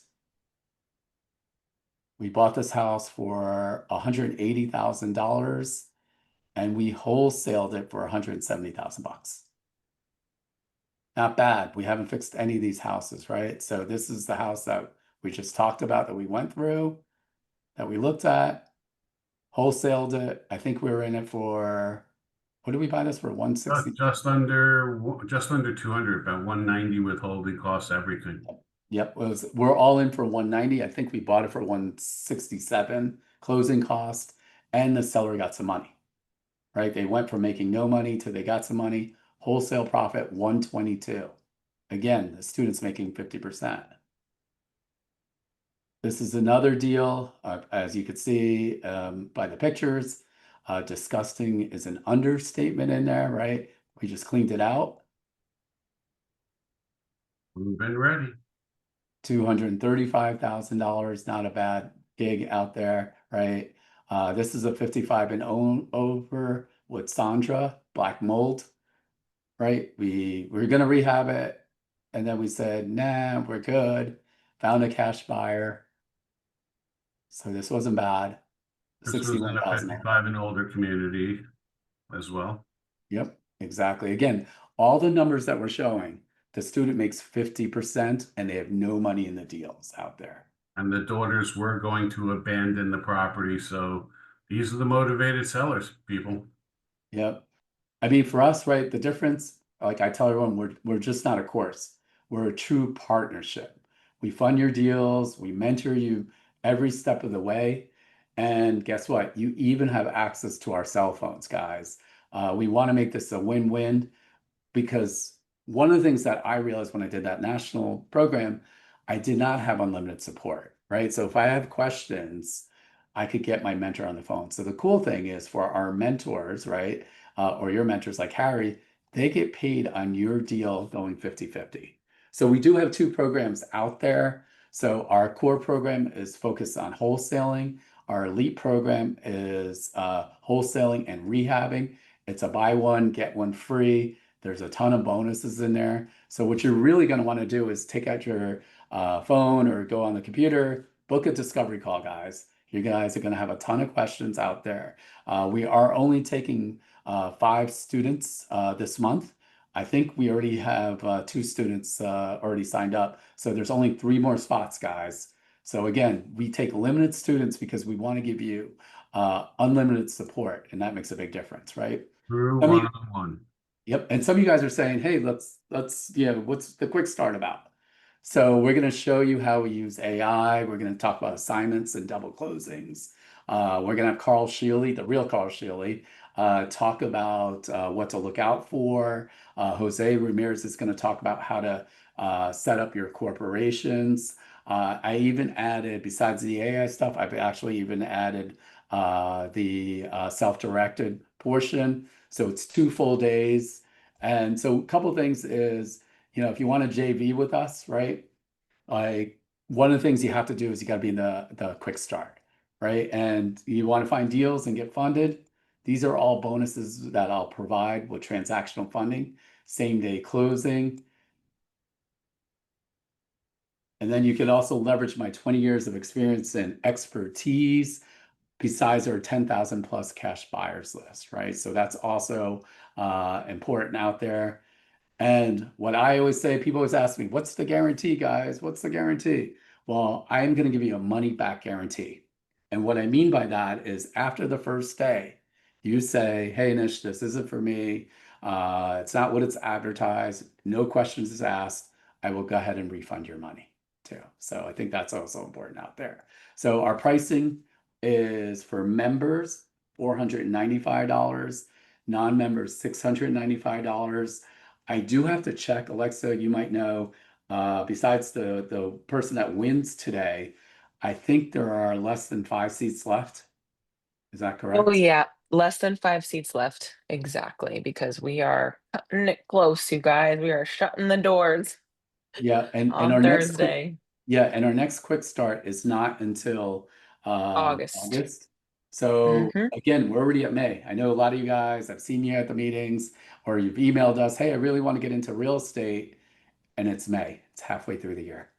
We bought this house for $180,000 and we wholesaled it for $170,000. Not bad. We haven't fixed any of these houses, right? So this is the house that we just talked about, that we went through, that we looked at, wholesaled it. I think we were in it for, what did we buy this for? 160? Just under 200, about 190 with holding costs, everything. Yep, we're all in for 190. I think we bought it for 167 closing cost, and the seller got some money, right? They went from making no money to they got some money. Wholesale profit 122. Again, the student's making 50%. This is another deal, as you could see by the pictures. Disgusting is an understatement in there, right? We just cleaned it out. We've been ready. $235,000, not a bad gig out there, right? This is a 55 and over with Sandra, black mold, right? We were gonna rehab it, and then we said, nah, we're good. Found a cash buyer. So this wasn't bad. This was in a $61,000. 55 and older community as well. Yep, exactly. Again, all the numbers that we're showing, the student makes 50% and they have no money in the deals out there. And the daughters were going to abandon the property. So these are the motivated sellers, people. Yep. I mean, for us, right, the difference, like I tell everyone, we're just not a course. We're a true partnership. We fund your deals, we mentor you every step of the way. And guess what? You even have access to our cell phones, guys. We want to make this a win-win, because one of the things that I realized when I did that national program, I did not have unlimited support, right? So if I have questions, I could get my mentor on the phone. So the cool thing is, for our mentors, right, or your mentors like Harry, they get paid on your deal going 50-50. So we do have two programs out there. So our core program is focused on wholesaling. Our elite program is wholesaling and rehabbing. It's a buy one, get one free. There's a ton of bonuses in there. So what you're really going to want to do is take out your phone or go on the computer, book a discovery call, guys. You guys are going to have a ton of questions out there. We are only taking 5 students this month. I think we already have 2 students already signed up. So there's only 3 more spots, guys. So again, we take limited students because we want to give you unlimited support, and that makes a big difference, right? Through I mean, one-on-one. Yep. And some of you guys are saying, hey, let's what's the quick start about? So we're going to show you how we use AI. We're going to talk about assignments and double closings. We're going to have Carl Shealy, the real Carl Shealy, talk about what to look out for. Jose Ramirez is going to talk about how to set up your corporations. I even added, besides the AI stuff, I've actually even added the self-directed portion. So it's 2 full days. And so a couple of things is, if you want to JV with us, right? Like, one of the things you have to do is you got to be in the quick start, right? And you want to find deals and get funded. These are all bonuses that I'll provide with transactional funding, same day closing. And then you can also leverage my 20 years of experience and expertise, besides our 10,000 plus cash buyers list, right? So that's also important out there. And what I always say, people always ask me, what's the guarantee, guys? What's the guarantee? Well, I am going to give you a money back guarantee. And what I mean by that is, after the first day, you say, hey, Nish, this isn't for me. It's not what it's advertised. No questions is asked. I will go ahead and refund your money too. So I think that's also important out there. So our pricing is, for members, $495, non-members, $695. I do have to check, Alexa, you might know, Besides the person that wins today, I think there are less than 5 seats left. Is that Oh, correct? yeah, less than 5 seats left. Exactly, because we are cutting it close, you guys. We are shutting the doors Yeah, and on our next quick Thursday, yeah, and our next quick start is not until August. August. So Hmm. again, we're already at May. I know a lot of you guys, I've seen you at the meetings, or you've emailed us, hey, I really want to get into real estate, and it's May. It's halfway through the year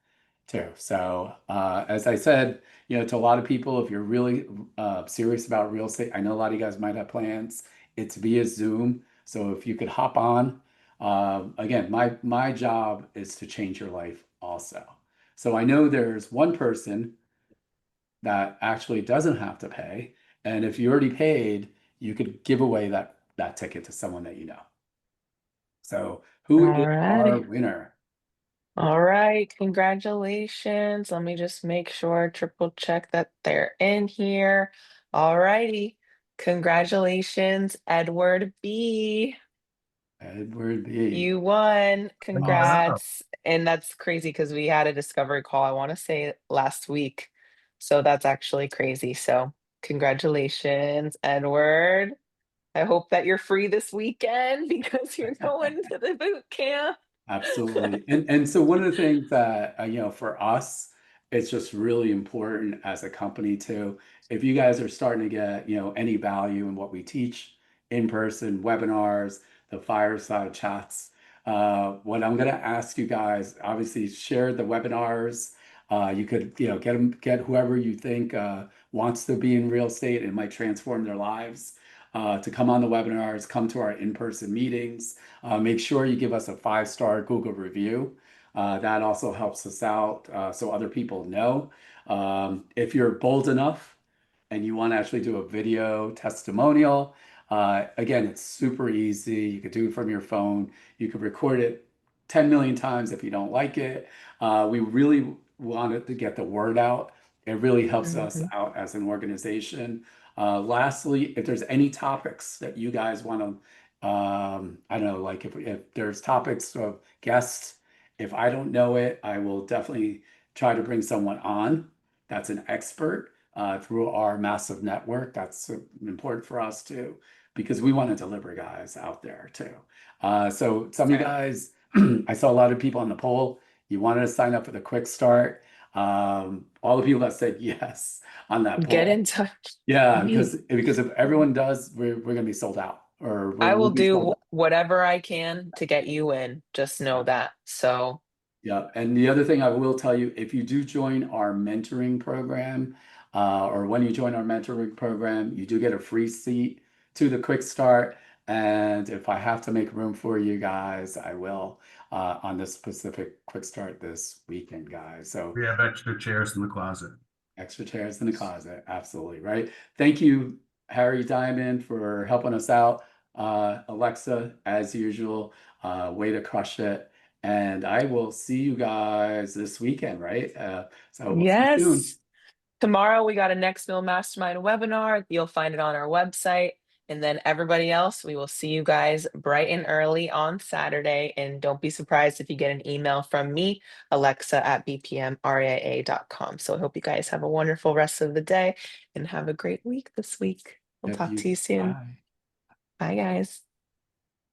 too. So as I said, to a lot of people, if you're really serious about real estate, I know a lot of you guys might have plans. It's via Zoom, so if you could hop on. Again, my job is to change your life also. So I know there's one person that actually doesn't have to pay, and if you already paid, you could give away that ticket to someone that you know. So who is our Alrighty. winner? All right, congratulations. Let me just make sure, triple check that they're in here. All righty. Congratulations, Edward B. Edward B. You won. Wow. Congrats. And that's crazy because we had a discovery call, I want to say last week. So that's actually crazy. So congratulations, Edward. I hope that you're free this weekend because you're going to the boot camp. Absolutely. And so one of the things that for us, it's just really important as a company too. If you guys are starting to get, any value in what we teach, in-person webinars, the fireside chats, what I'm going to ask you guys, obviously share the webinars. You could, get whoever you think wants to be in real estate and might transform their lives to come on the webinars, come to our in-person meetings. Make sure you give us a 5-star Google review. That also helps us out so other people know. If you're bold enough and you want to actually do a video testimonial, again, it's super easy. You could do it from your phone. You could record it 10 million times if you don't like it. We really wanted to get the word out. It really helps us Mhm. out as an organization. Lastly, if there's any topics that you guys want to, I don't know, like if there's topics of guests, if I don't know it, I will definitely try to bring someone on that's an expert through our massive network. That's important for us too, because we want to deliver guys out there too. So some of you Okay. guys, I saw a lot of people on the poll. You wanted to sign up for the quick start. All the people that said yes on that Get poll. in touch. Yeah, because if everyone does, we're gonna be sold out, or I we'll will be sold do out. whatever I can to get you in. Just know Yeah. that. So, Yeah, and the other thing I will tell you, if you do join our mentoring program, or when you join our mentoring program, you do get a free seat to the quick start. And if I have to make room for you guys, I will on this specific quick start this weekend, guys. So We have extra chairs in the closet. extra chairs in the closet, absolutely, right? Thank you, Harry Diamond, for helping us out. Alexa, as usual, way to crush it. And I will see you guys this weekend, right? So we'll see you soon. yes. Tomorrow we got a Next Mill Mastermind webinar. You'll find it on our website. And then everybody else, we will see you guys bright and early on Saturday. And don't be surprised if you get an email from me, Alexa at bpmria.com. So I hope you guys have a wonderful rest of the day and have a great week this week. We'll Yep, talk you, to you soon. bye. Bye, guys.